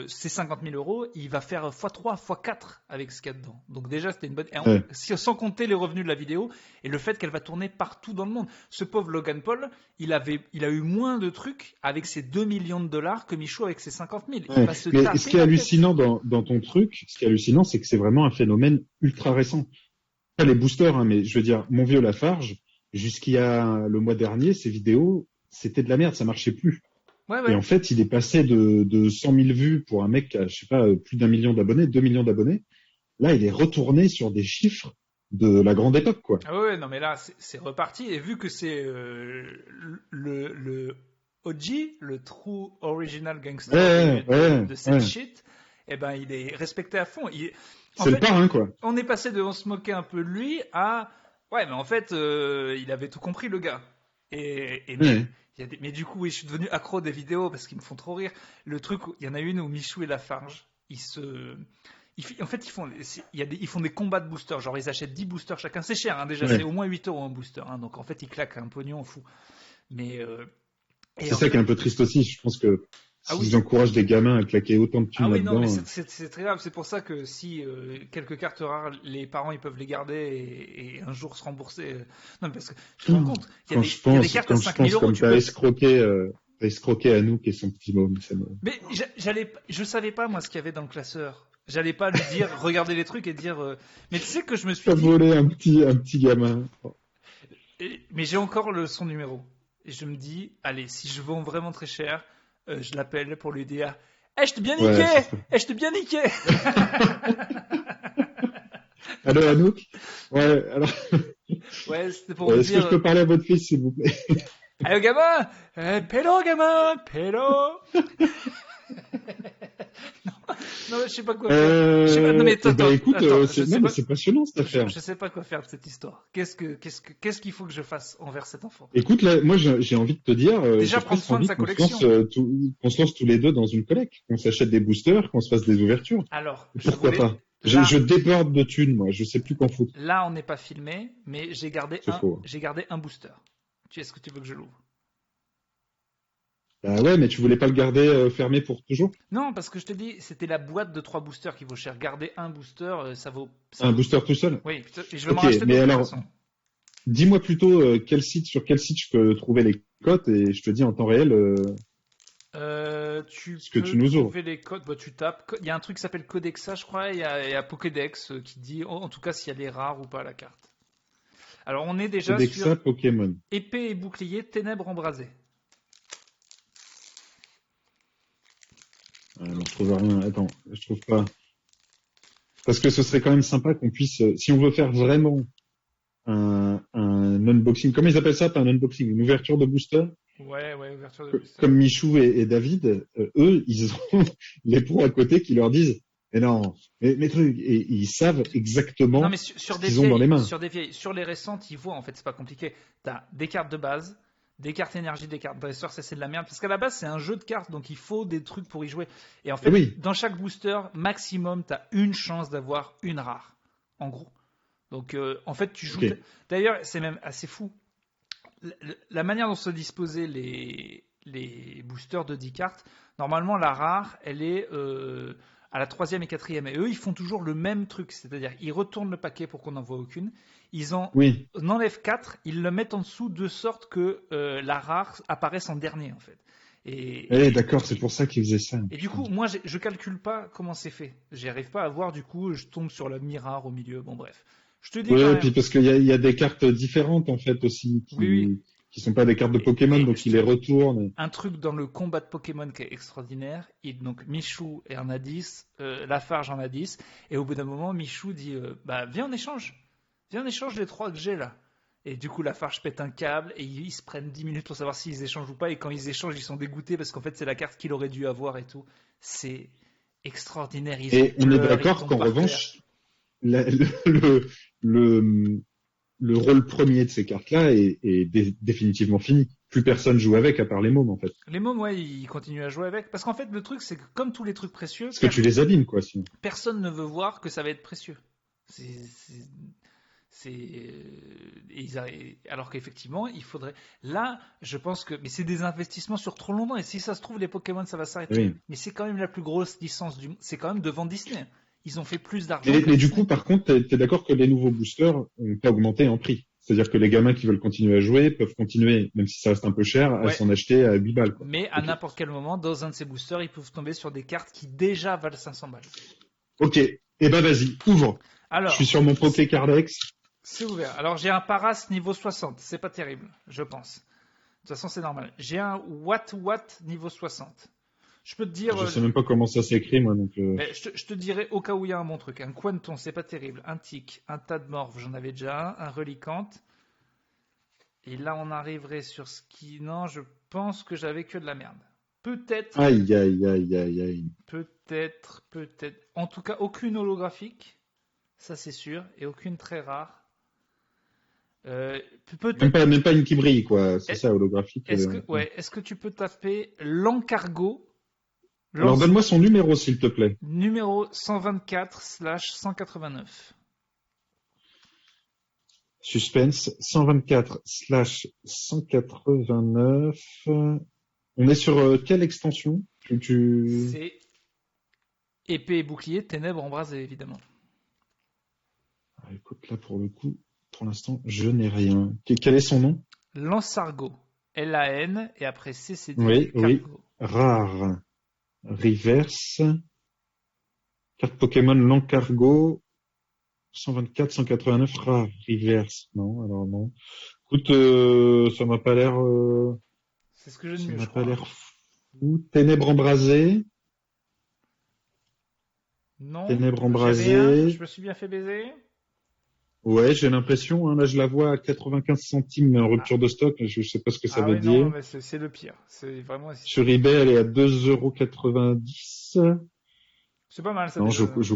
C'est 50 000 euros, il va faire x3, x4 avec ce qu'il y a dedans. Donc déjà, c'était une bonne. Ouais. Sans compter les revenus de la vidéo et le fait qu'elle va tourner partout dans le monde. Ce pauvre Logan Paul, il a eu moins de trucs avec ses 2 millions de dollars que Michaud avec ses 50 000. Il Ouais. va se Mais ce taper qui est la tête. hallucinant dans ton truc, ce qui est hallucinant, c'est que c'est vraiment un phénomène ultra récent. Pas les boosters, hein, mais je veux dire, mon vieux Lafarge, jusqu'il y a le mois dernier, ses vidéos, c'était de la merde, ça marchait plus. Et Ouais. en fait, il est passé de 100 000 vues pour un mec qui a, je sais pas, plus d'un million d'abonnés, 2 millions d'abonnés. Là, il est retourné sur des chiffres de la grande époque, quoi. Ah ouais, non mais là, c'est reparti. Et vu que c'est le OG, le True Original Gangster de cette Ouais. shit, eh ben il est respecté à fond. En C'est le fait, parrain, quoi. on est passé de on se moquait un peu de lui à ouais, mais en fait, il avait tout compris le gars. Et mec, Ouais. mais du coup, oui, je suis devenu accro des vidéos parce qu'ils me font trop rire. Le truc, il y en a une où Michou et Lafarge, en fait, ils font des combats de boosters. Genre, ils achètent 10 boosters chacun. C'est cher, hein, déjà. C'est Ouais. au moins 8 euros un booster. Hein, donc, en fait, ils claquent un pognon fou. Mais, et C'est en ça qui est fait, un peu triste aussi. Je pense que ah s'ils oui. encouragent des gamins à claquer autant de Ah thunes oui, non, mais là-dedans, c'est très grave. C'est pour ça que si quelques cartes rares, les parents ils peuvent les garder et un jour se rembourser. Non, mais parce que je me rends compte, il y a des cartes à quand je 5000 pense euros, comme tu peux. t'as escroqué Anouk et son petit môme, ça me... Mais je savais pas moi ce qu'il y avait dans le classeur. J'allais pas lui dire, regarder les trucs et dire. Mais tu sais que je me suis T'as dit, volé un petit gamin. mais j'ai encore son numéro. Et je me dis, allez, si je vends vraiment très cher, Je l'appelle pour lui dire je t'ai bien Ouais, niqué c'est ça. Je t'ai bien niqué Allô, Anouk? Ouais, alors, Ouais, c'était pour vous est-ce que je dire peux parler à votre fils, s'il vous plaît? allô gamin Pélo gamin Pélo Non, je sais pas quoi faire. Je sais pas. Non mais Eh ben, écoute, attends, je sais non, mais pas. c'est passionnant, cette affaire. Je sais pas quoi faire de cette histoire. Qu'est-ce qu'il faut que je fasse envers cet enfant? Écoute, là, moi, j'ai envie de te dire, Déjà j'ai prendre presque soin de envie sa qu'on se lance, collection. qu'on se lance tous les deux dans une collecte, qu'on s'achète des boosters, qu'on se fasse des ouvertures. Alors, je Pourquoi voulais pas? Je là, déborde de thunes, moi. Je sais plus qu'en foutre. là on n'est pas filmé, mais C'est faux. j'ai gardé un booster. Est-ce que tu veux que je l'ouvre? Ah ouais, mais tu voulais pas le garder fermé pour toujours? Non, parce que je te dis, c'était la boîte de 3 boosters qui vaut cher. Garder un booster, ça Un vaut. booster tout seul? Oui, et je vais m'en Ok, racheter mais d'autres de toute alors, façon. dis-moi plutôt sur quel site je peux trouver les cotes et je te dis en temps réel Tu ce que tu peux nous ouvres. trouver les codes, bah, tu tapes. Il y a un truc qui s'appelle Codexa, je crois, et il y a Pokédex qui dit en tout cas si elle est rare ou pas la carte. Alors on est déjà sur Codexa Pokémon. épée et bouclier, ténèbres embrasées. On trouve rien. Attends, je trouve pas. Parce que ce serait quand même sympa qu'on puisse, si on veut faire vraiment un unboxing, comment ils appellent ça, pas un unboxing, une ouverture de booster, Ouais, ouverture de booster. comme Michou et David, eux, ils ont les pros à côté qui leur disent, mais non, mais trucs, et ils savent Non exactement mais ce qu'ils ont dans les mains. sur les récentes, ils voient en fait, c'est pas compliqué. T'as des cartes de base, des cartes énergie, des cartes dresseur, ça c'est de la merde. Parce qu'à la base c'est un jeu de cartes, donc il faut des trucs pour y jouer. Et en Et fait, oui, dans chaque booster, maximum, t'as une chance d'avoir une rare. En gros. Donc en fait, tu joues. ok. D'ailleurs, c'est même assez fou. La manière dont sont disposés les boosters de 10 cartes, normalement la rare, elle est à la troisième et quatrième. Et eux, ils font toujours le même truc, c'est-à-dire ils retournent le paquet pour qu'on n'en voit aucune. Ils en Oui, enlèvent 4, ils le mettent en dessous de sorte que la rare apparaisse en dernier en fait. eh, d'accord, c'est pour ça qu'ils faisaient ça. Et du coup, moi, je calcule pas comment c'est fait. J'y arrive pas à voir. Du coup, je tombe sur la mi-rare au milieu. Bon, bref. Je te dis quand Ouais, même. puis parce qu'il y a des cartes différentes en fait aussi Oui, oui. qui sont pas des cartes de Pokémon, Et donc ils les retournent. un truc dans le combat de Pokémon qui est extraordinaire. Donc Michou en a 10, Lafarge en a 10. Et au bout d'un moment, Michou dit bah, viens, on échange. Viens, on échange les 3 que j'ai là. Et du coup, Lafarge pète un câble et ils se prennent 10 minutes pour savoir s'ils échangent ou pas. Et quand ils échangent, ils sont dégoûtés parce qu'en fait, c'est la carte qu'il aurait dû avoir et tout. C'est extraordinaire. Ils en Et on est pleurent, ils d'accord tombent qu'en par terre. revanche, la- le, le, le rôle premier de ces cartes-là est définitivement fini. Plus personne joue avec à part les mômes en fait. Les mômes, ouais, ils continuent à jouer avec. Parce qu'en fait, le truc, c'est que comme tous les trucs précieux, Parce que tu les abîmes quoi sinon. personne ne veut voir que ça va être précieux. Alors qu'effectivement, il faudrait. Là, je pense que. Mais c'est des investissements sur trop longtemps. Et si ça se trouve, les Pokémon, ça va s'arrêter. Oui. Mais c'est quand même la plus grosse licence du monde. C'est quand même devant Disney. Ils ont fait plus d'argent Mais, que mais du Disney. coup, par contre, t'es d'accord que les nouveaux boosters ont pas augmenté en prix. C'est-à-dire que les gamins qui veulent continuer à jouer peuvent continuer, même si ça reste un peu cher, à Ouais. s'en acheter à 8 balles. Quoi. Mais à Ok. n'importe quel moment, dans un de ces boosters, ils peuvent tomber sur des cartes qui déjà valent 500 balles. Ok. Eh ben vas-y, ouvre. Je suis Alors, sur mon Pokécardex. c'est ouvert. Alors, j'ai un Paras niveau 60. C'est pas terrible, je pense. De toute façon, c'est normal. J'ai un Watt niveau 60. Je peux te dire. Je sais même pas comment ça s'écrit, moi, donc. Mais je te dirais au cas où il y a un bon truc. Un Quanton, c'est pas terrible. Un Tic, un Tadmorph, j'en avais déjà un. Un Reliquante. Et là, on arriverait sur ce qui. Non, je pense que j'avais que de la merde. Peut-être, Aïe, aïe, aïe, aïe, aïe. peut-être. En tout cas, aucune holographique. Ça, c'est sûr. Et aucune très rare. Peut-être. Même pas une qui brille, quoi. C'est Est- ça, holographique. Est-ce que tu peux taper l'encargo Alors donne-moi son numéro, s'il te plaît. numéro 124/189. Suspense 124/189. On est sur quelle extension? C'est épée et bouclier, ténèbres embrasées, évidemment. Ah, écoute, là, pour le coup, pour l'instant, je n'ai rien. Quel est son nom? Lansargo. L-A-N, et après C, c'est Oui, oui. cargo. Rare. Reverse. Carte Pokémon Lancargo. 124/189. Rare. Reverse. Non, alors non. Écoute, ça m'a pas l'air... C'est ce que j'ai de ça mieux, m'a je pas crois. l'air Ou Ténèbres embrasées. Non. Ténèbres J'ai rien. embrasées. Je me suis bien fait baiser. Ouais, j'ai l'impression. Hein, là, je la vois à 95 centimes, mais en rupture de stock. Je sais pas ce que ça Ah veut oui, non, dire. mais c'est le pire. C'est vraiment. Sur eBay, elle est à 2,90 €. C'est pas mal ça Non, déjà. je...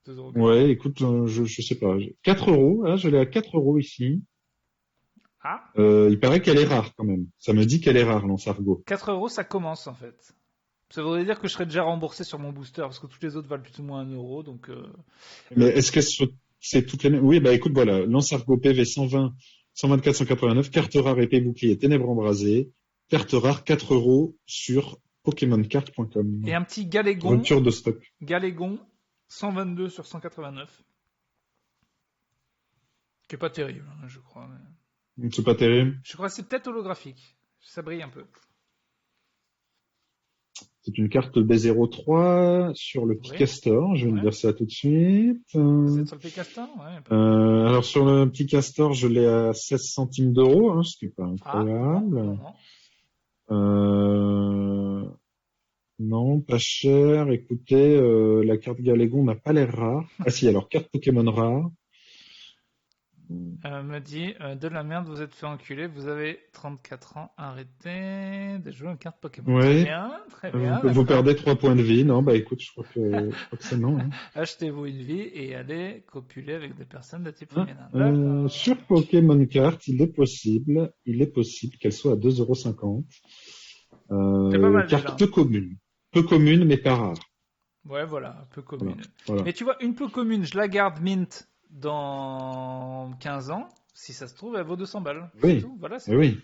2,80 €. Ouais, écoute, je sais pas. 4 euros. Là, je l'ai à 4 euros ici. Ah, Il paraît qu'elle est rare quand même. Ça me dit qu'elle est rare, l'Ansargo. 4 € ça commence en fait. Ça voudrait dire que je serais déjà remboursé sur mon booster parce que toutes les autres valent plus ou moins 1 € donc. Mais est-ce que c'est toutes les mêmes? Oui, bah écoute, voilà. L'Ansargo PV 120, 124, 189, carte rare épée bouclier, ténèbres embrasées, carte rare 4 euros sur pokémoncart.com. Et un petit Galégon, Rupture de stock. 122 sur 189. Qui est pas terrible, hein, je crois. C'est pas terrible. Je crois que c'est peut-être holographique. Ça brille un peu. C'est une carte B03 sur le petit Oui. castor. Je vais Ouais. me dire ça tout de suite. Vous êtes sur le Pécastin, ouais. Alors sur le petit castor, je l'ai à 16 centimes d'euros, hein, ce qui est pas Ah, incroyable. non. Non, pas cher. Écoutez, la carte Galégon n'a pas l'air rare. Ah si, alors carte Pokémon rare. Me dit de la merde, vous êtes fait enculer, vous avez 34 ans, arrêtez de jouer aux cartes Pokémon. Ouais. Très bien. Vous D'accord. perdez 3 points de vie. Non, bah écoute, je crois que c'est non. Hein. Achetez-vous une vie et allez copuler avec des personnes de type Hein, féminin. D'accord. sur Pokémon Card, il est possible qu'elle soit à 2,50 €. C'est pas mal Carte déjà. peu commune mais pas rare. Ouais, voilà, un peu commune. Voilà. Mais tu vois, une peu commune, je la garde mint dans 15 ans. Si ça se trouve, elle vaut 200 balles. Oui. C'est tout. Voilà, c'est Oui.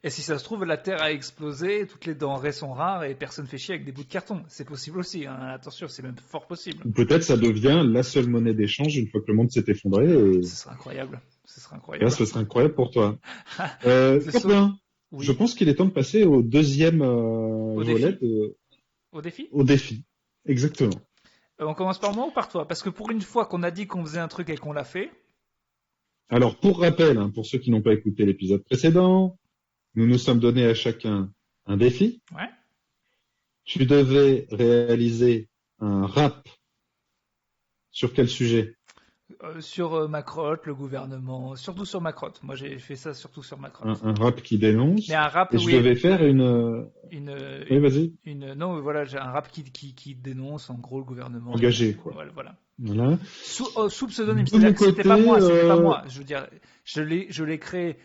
Et si ça se trouve, la Terre a explosé, toutes les denrées sont rares et personne fait chier avec des bouts de carton. C'est possible aussi, hein. Attention, c'est même fort possible. Ou peut-être ça devient la seule monnaie d'échange une fois que le monde s'est effondré. Et Ce serait incroyable. Ce serait là, incroyable. ce serait incroyable pour toi. C'est Copain, Oui. je pense qu'il est temps de passer au deuxième volet défi Au défi au défi. Exactement. On commence par moi ou par toi? Parce que pour une fois qu'on a dit qu'on faisait un truc et qu'on l'a fait. Alors, pour rappel, hein, pour ceux qui n'ont pas écouté l'épisode précédent, nous nous sommes donnés à chacun un défi. Ouais. Tu devais réaliser un rap sur quel sujet? Sur ma crotte, le gouvernement, surtout sur ma crotte. Moi, j'ai fait ça surtout sur ma crotte. Un rap qui dénonce. Mais un rap, Et je devais faire Oui, vas-y. Non, voilà, j'ai un rap qui dénonce en gros le gouvernement. Engagé, quoi. Voilà. Voilà. Sous pseudonyme. De mon C'était pas côté, moi, c'était pas moi. Je veux dire, je l'ai créé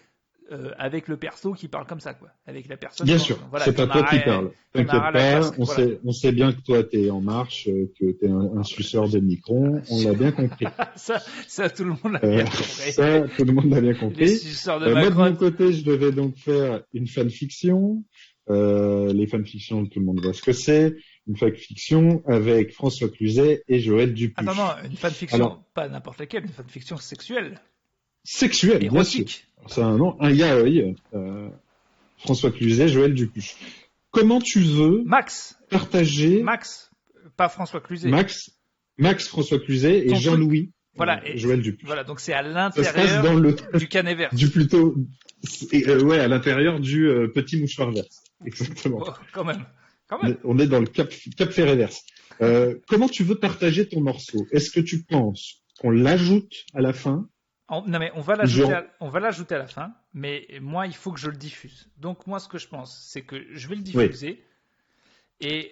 avec le perso qui parle comme ça, quoi. Avec la personne. Bien sûr, voilà, c'est pas toi qui parle. T'inquiète pas, voilà. on sait bien que toi t'es en marche, que t'es un suceur de micron, on l'a bien compris. ça, tout le monde l'a bien compris. Ça, tout le monde l'a bien compris. Les suceurs de moi, de mon côté, je devais donc faire une fanfiction. Les fanfictions, tout le monde voit ce que c'est. Une fanfiction avec François Cluzet et Joël Dupuis. Non, une fanfiction, pas n'importe laquelle, une fanfiction sexuelle. Sexuelle, bien sûr. C'est un nom, un yaoi. François Cluzet, Joël Dupuis. Comment tu veux partager Max, pas François Cluzet. Max François Cluzet et Jean-Louis Joël Dupuis. Voilà, donc c'est à l'intérieur du canet-vert. À l'intérieur du petit mouchoir vert. Exactement. Oh, quand même. On est dans le cap Ferret-Verse. Comment tu veux partager ton morceau? Est-ce que tu penses qu'on l'ajoute à la fin? Non, mais on va l'ajouter à la fin, mais moi, il faut que je le diffuse. Donc, moi, ce que je pense, c'est que je vais le diffuser. Oui.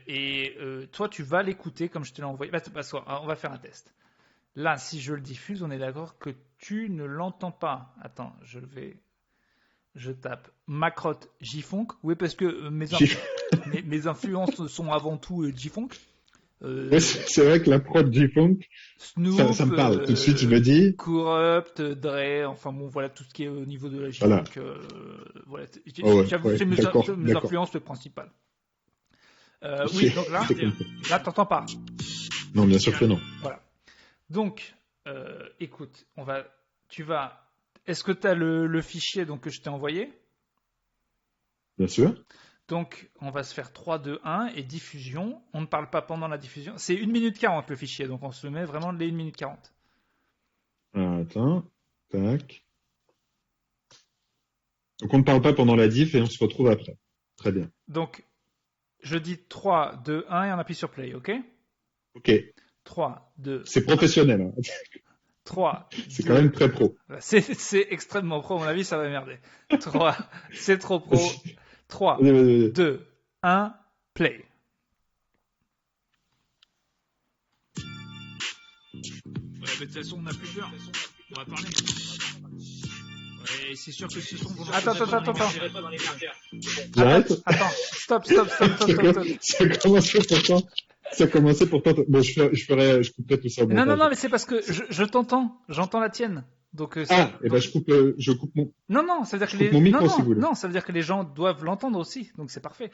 Et toi, tu vas l'écouter comme je te l'ai envoyé. On va faire un test. Là, si je le diffuse, on est d'accord que tu ne l'entends pas. Attends, je tape Macrotte J-Funk. Oui, parce que mes influences sont avant tout J-Funk. C'est vrai que la prod J-Funk, ça me parle. Tout de suite, je me dis. Corrupt, Dre, enfin bon, voilà tout ce qui est au niveau de la J-Funk. Voilà. C'est mes influences principales. Oui, donc là, t'entends pas. Non, bien sûr que non. Voilà. Donc, écoute, est-ce que tu as le fichier que je t'ai envoyé? Bien sûr. Donc, on va se faire 3, 2, 1 et diffusion. On ne parle pas pendant la diffusion. C'est 1 minute 40 le fichier, donc on se met vraiment les 1 minute 40. Attends, tac. Donc on ne parle pas pendant la diff et on se retrouve après. Très bien. Donc, je dis 3, 2, 1 et on appuie sur play, ok? Ok, 3, 2, c'est professionnel. Hein. 3, C'est 2. quand même très pro. C'est extrêmement pro, à mon avis, ça va merder. 3, c'est trop pro. 3, Vas-y. 2, 1, play. Ouais, mais de toute façon, on n'a plus peur. On va parler. Ouais, c'est sûr que ce sont. Attends. J'arrête. Attends, stop. Ça commençait pourtant. Bon, je couperai tout ça au montage. Non, mais c'est parce que je t'entends. J'entends la tienne. Donc, et ben je coupe mon. Non, ça veut dire que mon micro, si vous voulez. non, ça veut dire que les gens doivent l'entendre aussi. Donc, c'est parfait.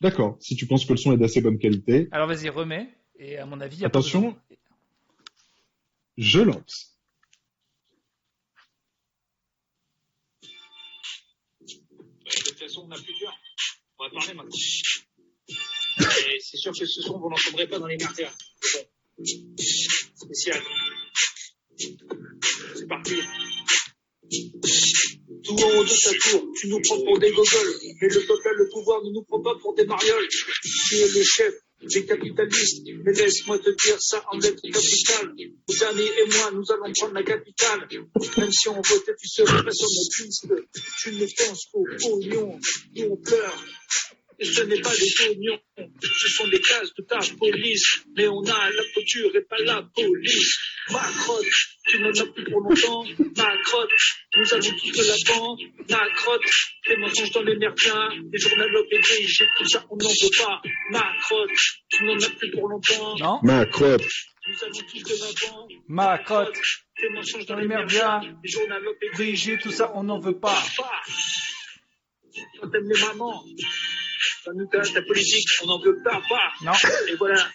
D'accord. Si tu penses que le son est d'assez bonne qualité. Alors, vas-y, remets. Et à mon avis, il y a attention. pas besoin. Je lance. De toute façon, on n'a plus peur. On va parler maintenant. Et c'est sûr que ce son, vous l'entendrez pas dans les merdières. Bon. Spécial. C'est parti. Tout en haut de ta tour, tu nous prends pour des gogoles. Mais le peuple a le pouvoir, ne nous prend pas pour des marioles. Tu es le chef des capitalistes. Mais laisse-moi te dire ça en lettres capitales. Vos amis et moi, nous allons prendre la capitale. Même si on votait, tu serais pas sur notre liste. Tu ne penses qu'aux oignons. Nous on pleure. Et ce n'est pas des oignons, ce sont des cases de ta police. Mais on a la couture et pas la police. Ma crotte, tu n'en as plus pour longtemps. Ma crotte, nous allons tous de l'avant. Ma crotte, tes mensonges dans les merdiens. Les journaux obligés, tout ça, on n'en veut pas. Ma crotte, tu n'en as plus pour longtemps. Non. Ma crotte. Nous allons tous de l'avant. Ma crotte, tes mensonges dans les merdiens. Les journaux obligés, tout ça, on n'en veut pas. Quand t'aimes les mamans. Ta politique, on n'en veut pas. Non. Et voilà.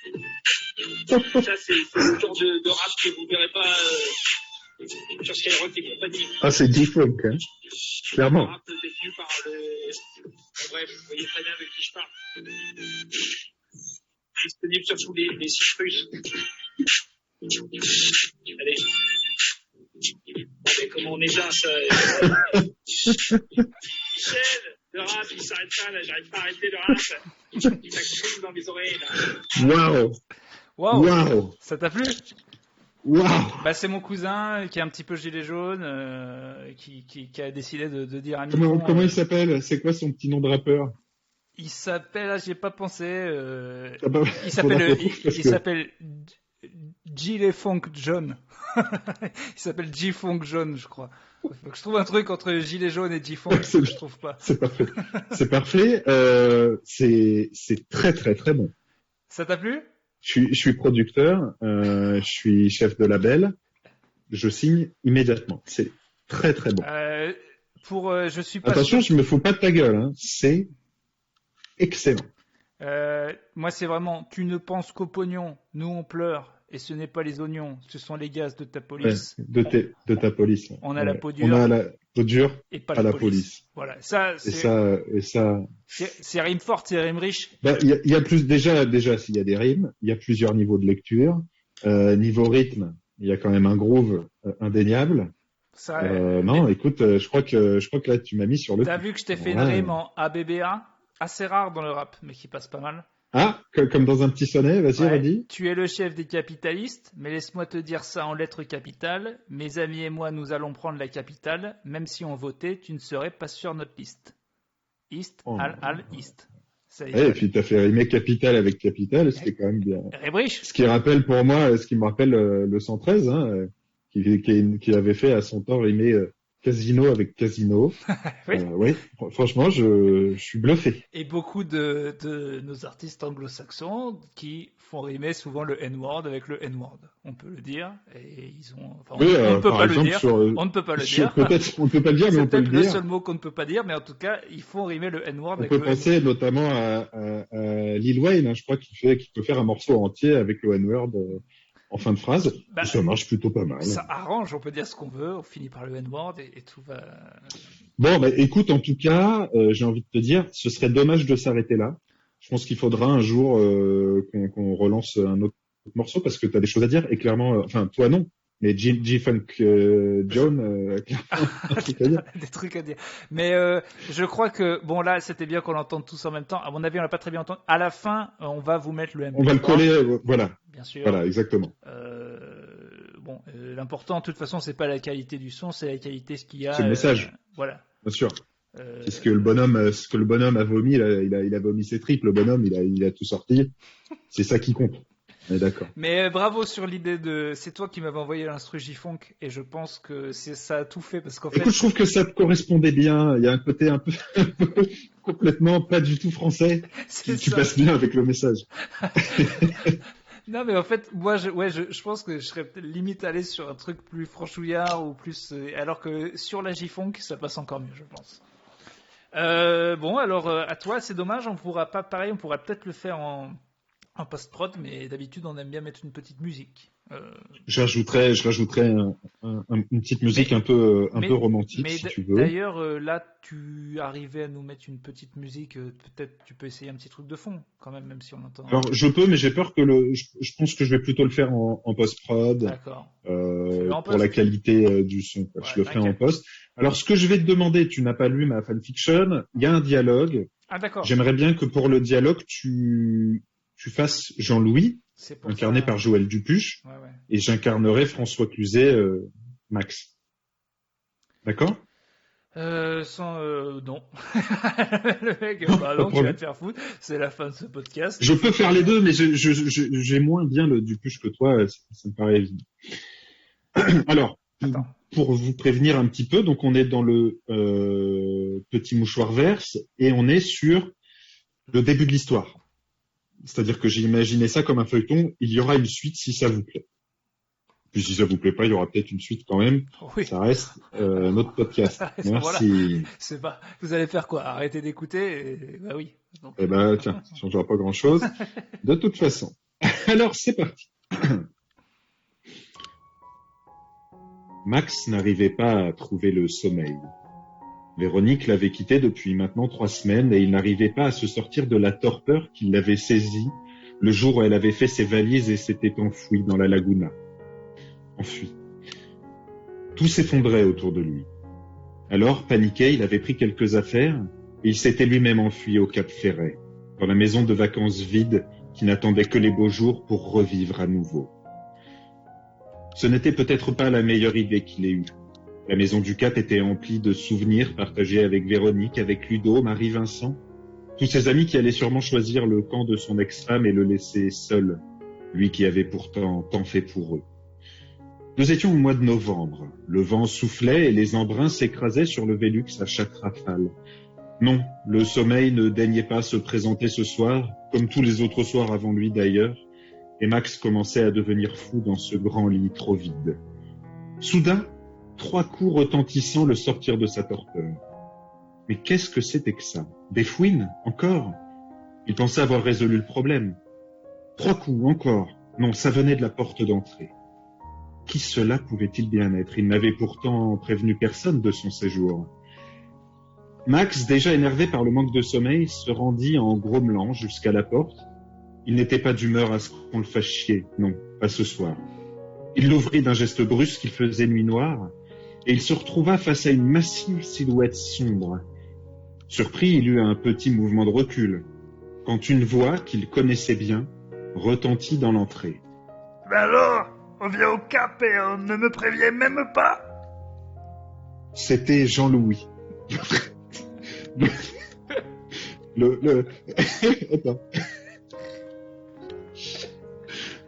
Ça, c'est le genre de rap que vous verrez pas sur Skyrock et compagnie. Ah, c'est G-Funk, hein. Clairement. Le rap détenu par bref, vous voyez très bien de qui je parle. Disponible sur tous les sites russes. Allez. Bon, mais comment on est là, ça Michel, le rap, il s'arrête pas, là, j'arrive pas à arrêter le rap. Ça crie dans mes oreilles, là. Waouh. Ça t'a plu? Waouh. Bah, c'est mon cousin qui est un petit peu gilet jaune, qui a décidé de dire à Micron. Comment il s'appelle? C'est quoi son petit nom de rappeur? Il s'appelle, j'y ai pas pensé, il que... s'appelle Gilet Funk John. Il s'appelle G-Funk John, je crois. Faut que je trouve un truc entre gilet jaune et G-Funk, je trouve pas. C'est parfait. C'est parfait. C'est très très très bon. Ça t'a plu? Je suis producteur, je suis chef de label. Je signe immédiatement. C'est très très bon. Je suis pas Attention, sûr... je me fous pas de ta gueule. Hein. C'est excellent. Moi, c'est vraiment, tu ne penses qu'au pognon, nous on pleure. Et ce n'est pas les oignons, ce sont les gaz de ta police. Ouais, de ta police. On a la peau dure. On a la peau dure et pas la police. Voilà. Ça, et ça. C'est rime forte, c'est rime riche. Bah, il y a plus, déjà, s'il y a des rimes, il y a plusieurs niveaux de lecture. Niveau rythme, il y a quand même un groove indéniable. Ça, non, écoute, je crois que là, tu m'as mis sur le. T'as vu que je t'ai fait une rime en ABBA? Assez rare dans le rap, mais qui passe pas mal. Ah, comme dans un petit sonnet, vas-y, redis. Tu es le chef des capitalistes, mais laisse-moi te dire ça en lettres capitales. Mes amis et moi, nous allons prendre la capitale. Même si on votait, tu ne serais pas sur notre liste. East, East. Et puis t'as fait rimer capital avec capital, c'était quand même bien. Rébriche. Ce qui me rappelle le 113, hein, qui avait fait à son temps rimer casino avec casino. Oui, franchement, je suis bluffé. Et beaucoup de nos artistes anglo-saxons qui font rimer souvent le N-word avec le N-word. On peut le dire. Et ils ont. Enfin, on ne peut pas le dire. On ne peut pas le dire. Peut-être, on ne peut pas le dire, mais on peut le dire. C'est peut-être le seul mot qu'on ne peut pas dire, mais en tout cas, ils font rimer le N-word. On peut penser notamment à Lil Wayne, hein, je crois qu'il peut faire un morceau entier avec le N-word. En fin de phrase, ça marche plutôt pas mal. Ça arrange, on peut dire ce qu'on veut, on finit par le N-word et tout va... Bon, écoute, en tout cas, j'ai envie de te dire, ce serait dommage de s'arrêter là. Je pense qu'il faudra un jour qu'on relance un autre morceau parce que tu as des choses à dire et clairement, toi non, Mais G-Funk John, un truc à dire. Des trucs à dire. Mais je crois que, bon là, c'était bien qu'on l'entende tous en même temps. À mon avis, on l'a pas très bien entendu. À la fin, on va vous mettre le MP3. On va le coller, voilà. Bien sûr. Voilà, exactement. Bon, l'important, de toute façon, c'est pas la qualité du son, c'est la qualité ce qu'il y a. C'est le message. Voilà. Bien sûr. C'est ce que le bonhomme a vomi, il a vomi ses tripes, le bonhomme, il a tout sorti. C'est ça qui compte. On est d'accord. Mais bravo sur l'idée de. C'est toi qui m'avais envoyé l'instru J-Funk et je pense que ça a tout fait parce qu'en fait. Écoute, je trouve que ça te correspondait bien. Il y a un côté un peu complètement pas du tout français qui passe bien avec le message. Non, mais en fait, moi, je pense que je serais peut-être limite allé sur un truc plus franchouillard ou plus. Alors que sur la J-Funk, ça passe encore mieux, je pense. Bon, alors à toi, c'est dommage, on pourra pas pareil, on pourrait peut-être le faire en post-prod, mais d'habitude on aime bien mettre une petite musique. Je rajouterais une petite musique un peu romantique si tu veux. D'ailleurs, là, tu arrivais à nous mettre une petite musique, peut-être tu peux essayer un petit truc de fond quand même si on entend. Alors je peux, mais j'ai peur que je pense que je vais plutôt le faire en post-prod. D'accord. Pour la qualité du son. Ouais, je le ferai en post. Alors ce que je vais te demander, tu n'as pas lu ma fanfiction, il y a un dialogue. Ah d'accord. J'aimerais bien que pour le dialogue, tu fasses Jean-Louis, incarné par Joël Dupuche, et j'incarnerai François Cluzet, Max. D'accord ? Non. Le mec, bah non, tu vas te faire foutre. C'est la fin de ce podcast. Je peux faire les deux, mais j'ai moins bien le Dupuche que toi, ça me paraît évident. Alors, pour vous prévenir un petit peu, donc on est dans le Petit Mouchoir Verse et on est sur le début de l'histoire. C'est-à-dire que j'ai imaginé ça comme un feuilleton, il y aura une suite si ça vous plaît. Puis si ça vous plaît pas, il y aura peut-être une suite quand même. Oui. Ça reste notre podcast. Merci. Voilà. C'est pas. Vous allez faire quoi ? Arrêter d'écouter ? Bah oui. Donc... Eh ben tiens, ça changera pas grand-chose. De toute façon. Alors c'est parti. Max n'arrivait pas à trouver le sommeil. Véronique l'avait quitté depuis maintenant 3 semaines et il n'arrivait pas à se sortir de la torpeur qui l'avait saisi le jour où elle avait fait ses valises et s'était enfuie dans la laguna. Enfui. Tout s'effondrait autour de lui. Alors, paniqué, il avait pris quelques affaires et il s'était lui-même enfui au Cap Ferret, dans la maison de vacances vide qui n'attendait que les beaux jours pour revivre à nouveau. Ce n'était peut-être pas la meilleure idée qu'il ait eue. La maison du Cap était emplie de souvenirs partagés avec Véronique, avec Ludo, Marie-Vincent, tous ses amis qui allaient sûrement choisir le camp de son ex-femme et le laisser seul, lui qui avait pourtant tant fait pour eux. Nous étions au mois de novembre. Le vent soufflait et les embruns s'écrasaient sur le Vélux à chaque rafale. Non, le sommeil ne daignait pas se présenter ce soir, comme tous les autres soirs avant lui d'ailleurs, et Max commençait à devenir fou dans ce grand lit trop vide. Soudain, 3 coups retentissants le sortirent de sa torpeur. Mais qu'est-ce que c'était que ça ? Des fouines, encore ? Il pensait avoir résolu le problème. 3 coups, encore. Non, ça venait de la porte d'entrée. Qui cela pouvait-il bien être ? Il n'avait pourtant prévenu personne de son séjour. Max, déjà énervé par le manque de sommeil, se rendit en grommelant jusqu'à la porte. Il n'était pas d'humeur à ce qu'on le fasse chier, non, pas ce soir. Il l'ouvrit d'un geste brusque, il faisait nuit noire, et il se retrouva face à une massive silhouette sombre. Surpris, il eut un petit mouvement de recul, quand une voix qu'il connaissait bien retentit dans l'entrée. « Mais alors, on vient au Cap et on ne me prévient même pas ?» C'était Jean-Louis. Attends.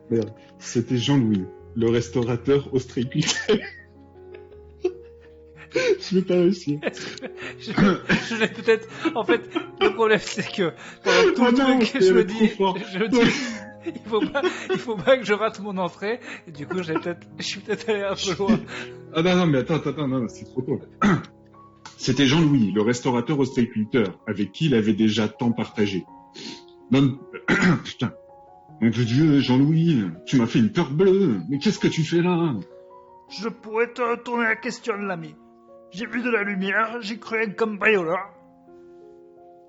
Merde. C'était Jean-Louis, le restaurateur ostréiculteur. Je vais pas réussir. Je l'ai peut-être. En fait, le problème c'est que pendant tout le truc, je me dis, il faut pas que je rate mon entrée. Et du coup, je suis peut-être allé un peu loin. Ah non, mais attends, non, c'est trop tôt. C'était Jean-Louis, le restaurateur ostréiculteur, avec qui il avait déjà tant partagé. Non, putain. Mon Dieu, Jean-Louis, tu m'as fait une peur bleue. Mais qu'est-ce que tu fais là ? Je pourrais te retourner la question de l'ami. J'ai vu de la lumière, j'ai cru un cambrioleur.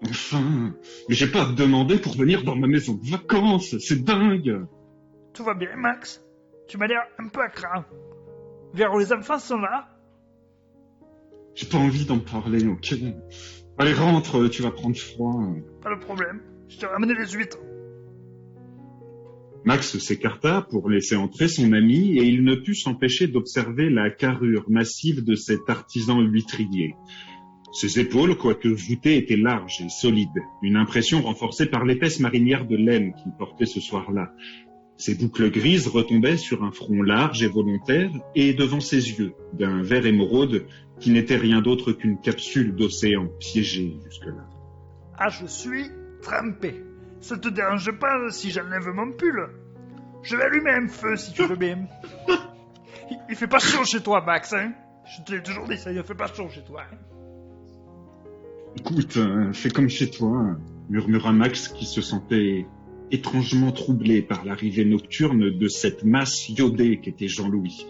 Enfin, mais j'ai pas demandé pour venir dans ma maison de vacances, c'est dingue. Tout va bien, Max ? Tu m'as l'air un peu à cran. Vers où les enfants sont là. J'ai pas envie d'en parler, ok. Allez, rentre, tu vas prendre froid. Pas de problème. Je t'ai ramené des huîtres. Max s'écarta pour laisser entrer son ami et il ne put s'empêcher d'observer la carrure massive de cet artisan huîtrier. Ses épaules, quoique voûtées, étaient larges et solides, une impression renforcée par l'épaisse marinière de laine qu'il portait ce soir-là. Ses boucles grises retombaient sur un front large et volontaire et devant ses yeux, d'un vert émeraude qui n'était rien d'autre qu'une capsule d'océan piégée jusque-là. Ah, je suis trempé. Ça te dérange pas si j'enlève mon pull? Je vais allumer un feu si tu veux bien. Il fait pas chaud chez toi, Max, hein? Je te l'ai toujours dit, ça, il fait pas chaud chez toi. Hein? Écoute, fais comme chez toi, murmura Max qui se sentait étrangement troublé par l'arrivée nocturne de cette masse iodée qu'était Jean-Louis.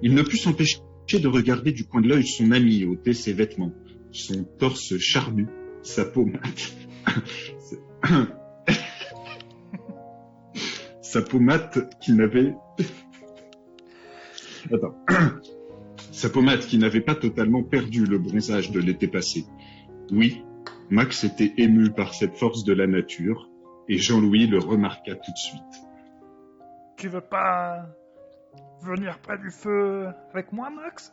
Il ne put s'empêcher de regarder du coin de l'œil son ami ôter ses vêtements, son torse charnu, sa peau mate. Sa peau mate qui n'avait... Attends. Sa peau mate qui n'avait pas totalement perdu le bronzage de l'été passé. Oui, Max était ému par cette force de la nature, et Jean-Louis le remarqua tout de suite. Tu veux pas venir près du feu avec moi, Max?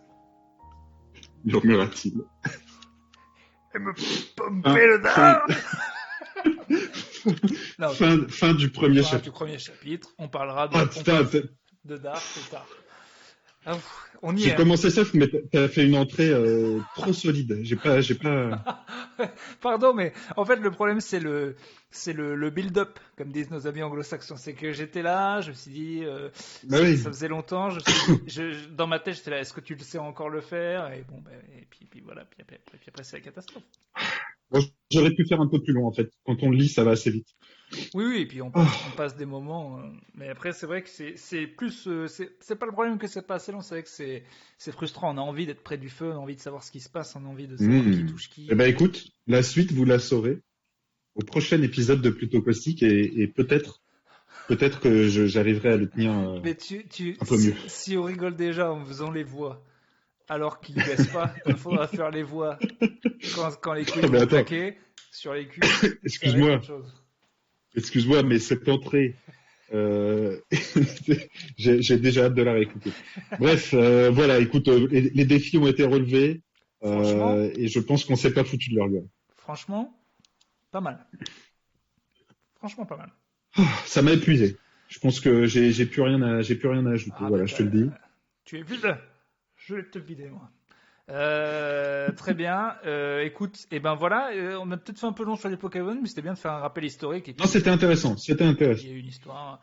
Murmura-t-il. Et me pomper le dard? Non, Fin du premier chapitre. Du premier chapitre, on parlera de, Ah, putain, de Dark plus tard. Ah, on y j'ai est. commencé ça, mais t'as fait une entrée trop solide. J'ai pas. Pardon, mais en fait, le problème, c'est le build-up, comme disent nos amis anglo-saxons. C'est que j'étais là, je me suis dit, Bah oui. ça faisait longtemps, dans ma tête, j'étais là, est-ce que tu le sais encore le faire? Et bon, et puis voilà, puis après, c'est la catastrophe. Moi, j'aurais pu faire un peu plus long, en fait. Quand on le lit, ça va assez vite. Oui, et puis on passe des moments. Mais après, c'est vrai que c'est plus. C'est pas le problème que c'est pas assez long, c'est vrai que c'est frustrant. On a envie d'être près du feu, on a envie de savoir ce qui se passe, on a envie de savoir qui touche qui. Eh ben, écoute, la suite, vous la saurez au prochain épisode de Plutôt Caustique et peut-être que j'arriverai à le tenir Mais un peu mieux. Si on rigole déjà en faisant les voix, alors qu'ils ne baissent pas, il faudra faire les voix quand les couilles vont claquer sur les culs. Excuse-moi, mais cette entrée, j'ai déjà hâte de la réécouter. Bref, voilà, écoute, les défis ont été relevés et je pense qu'on s'est pas foutu de leur gueule. Franchement, pas mal. Franchement, pas mal. Ça m'a épuisé. Je pense que j'ai plus rien à ajouter. Voilà, je te le dis. Tu es vide. Je vais te vider, moi. Très bien. Écoute, et ben voilà, on a peut-être fait un peu long sur les Pokémon, mais c'était bien de faire un rappel historique. Et puis, non, c'était intéressant. Il y a eu une histoire.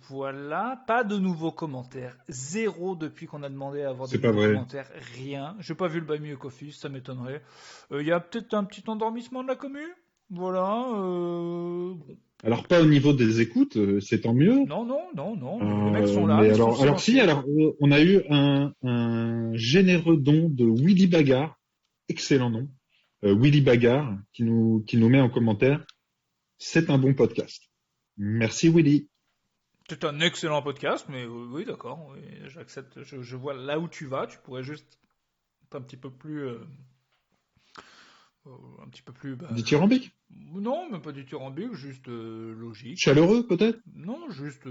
Voilà, pas de nouveaux commentaires. Zéro depuis qu'on a demandé à avoir des nouveaux commentaires. Rien. J'ai pas vu le Bamieux Coffee, ça m'étonnerait. Il y a peut-être un petit endormissement de la commune. Voilà. Bon. Alors pas au niveau des écoutes, c'est tant mieux. Non. Les mecs sont là. Mais alors, on a eu un généreux don de Willy Bagarre, excellent nom, Willy Bagarre, qui nous met en commentaire. C'est un bon podcast. Merci Willy. C'est un excellent podcast, mais oui, d'accord, oui, j'accepte. Je vois là où tu vas. Tu pourrais juste être un petit peu plus. Dithyrambique? Non, même pas dithyrambique, juste logique. Chaleureux, peut-être? Non, juste.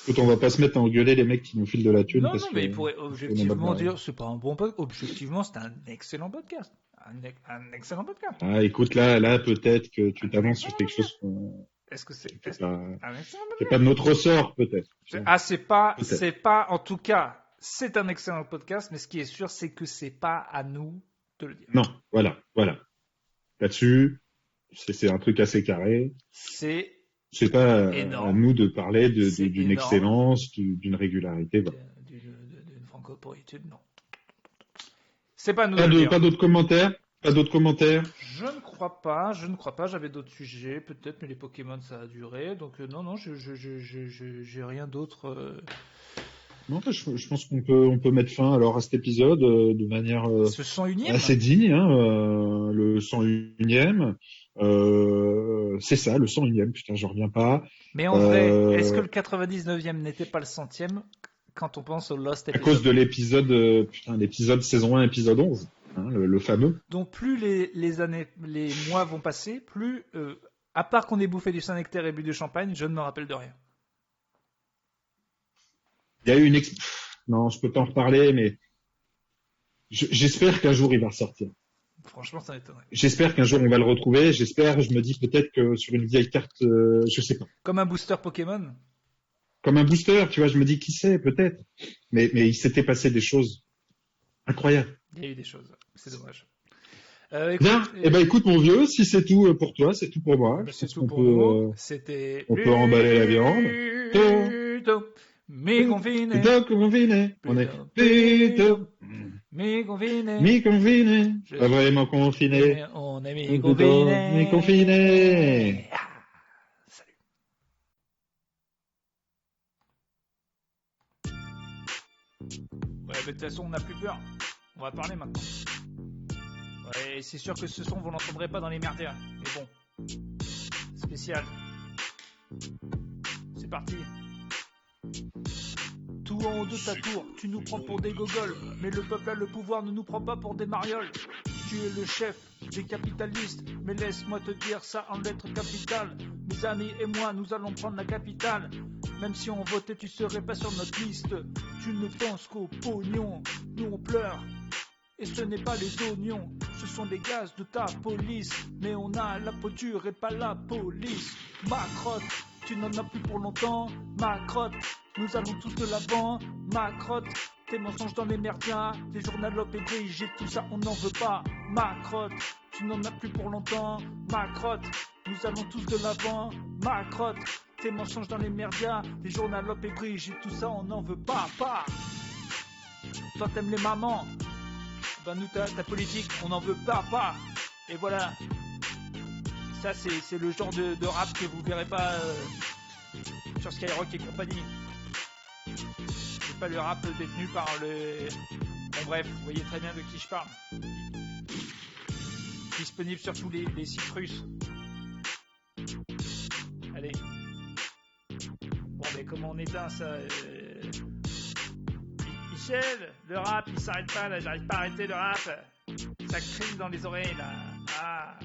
Écoute, on va pas se mettre à engueuler les mecs qui nous filent de la thune. Non, mais il pourrait objectivement dire c'est pas un bon podcast. Objectivement, c'est un excellent podcast. Un excellent podcast. Ah, écoute, là, peut-être que tu t'avances sur quelque chose qu'on. Est-ce que c'est un excellent podcast? C'est pas de notre ressort, peut-être. C'est pas, en tout cas, c'est un excellent podcast, mais ce qui est sûr, c'est que c'est pas à nous de le dire. Non, voilà. Là-dessus, c'est un truc assez carré. C'est pas à nous de parler d'une excellence, d'une régularité. Voilà. D'une francoporitude, non. C'est pas à nous de le dire. Pas d'autres commentaires? Je ne crois pas. J'avais d'autres sujets, peut-être, mais les Pokémon, ça a duré. Donc, non, j'ai rien d'autre. Non, je pense qu'on peut mettre fin alors à cet épisode de manière ce 101e assez digne, le 101e. C'est ça, le 101e. Putain, j'en reviens pas. Mais en vrai, est-ce que le 99e n'était pas le 100e quand on pense au Lost À épisode. cause de l'épisode saison 1, épisode 11, hein, le fameux. Donc plus les mois vont passer, plus, à part qu'on ait bouffé du Saint-Nectaire et bu du champagne, je ne me rappelle de rien. Il y a eu non, je peux t'en reparler, mais j'espère qu'un jour il va ressortir. Franchement, ça m'étonnerait. J'espère qu'un jour on va le retrouver. Je me dis peut-être que sur une vieille carte, je sais pas. Comme un booster Pokémon. Comme un booster, tu vois, je me dis qui sait, peut-être. Mais il s'était passé des choses incroyables. Il y a eu des choses. C'est dommage. Bien. Écoute, mon vieux, si c'est tout pour toi, c'est tout pour moi. C'est Je pense tout qu'on pour peut, nous. C'était. on peut emballer la viande. Mi convine. Plutôt confiné. On est plutôt Mi convine. mi-confiné. Je- Pas vraiment confiné. On est mi Plutôt convine. mi-confiné. Salut. Ouais, mais de toute façon, on n'a plus peur. On va parler maintenant. Ouais, c'est sûr que ce son, vous l'entendrez pas dans les merdias. Mais bon. Spécial. C'est parti. Tout en haut de ta tour, tu nous prends pour des gogoles. Mais le peuple a le pouvoir, ne nous prend pas pour des marioles. Tu es le chef des capitalistes, mais laisse-moi te dire ça en lettres capitales. Mes amis et moi, nous allons prendre la capitale. Même si on votait, tu serais pas sur notre liste. Tu ne penses qu'au pognon, nous on pleure. Et ce n'est pas les oignons, ce sont des gaz de ta police. Mais on a la peau dure et pas la police. Ma crotte, tu n'en as plus pour longtemps. Ma crotte, nous allons tous de l'avant. Ma crotte, tes mensonges dans les merdias, les journalopes et Brigitte, tout ça on n'en veut pas. Ma crotte, tu n'en as plus pour longtemps. Ma crotte, nous allons tous de l'avant. Ma crotte, tes mensonges dans les merdias, les journalopes et Brigitte, tout ça on n'en veut pas. Toi t'aimes les mamans, ben nous ta politique on n'en veut pas. Et voilà, ça c'est le genre de rap que vous verrez pas sur Skyrock et compagnie. C'est pas le rap détenu par le... Bon bref, vous voyez très bien de qui je parle. Disponible sur tous les sites russes. Allez. Bon mais comment on éteint ça Michel, le rap il s'arrête pas là, j'arrive pas à arrêter le rap. Ça crie dans les oreilles là. Ah.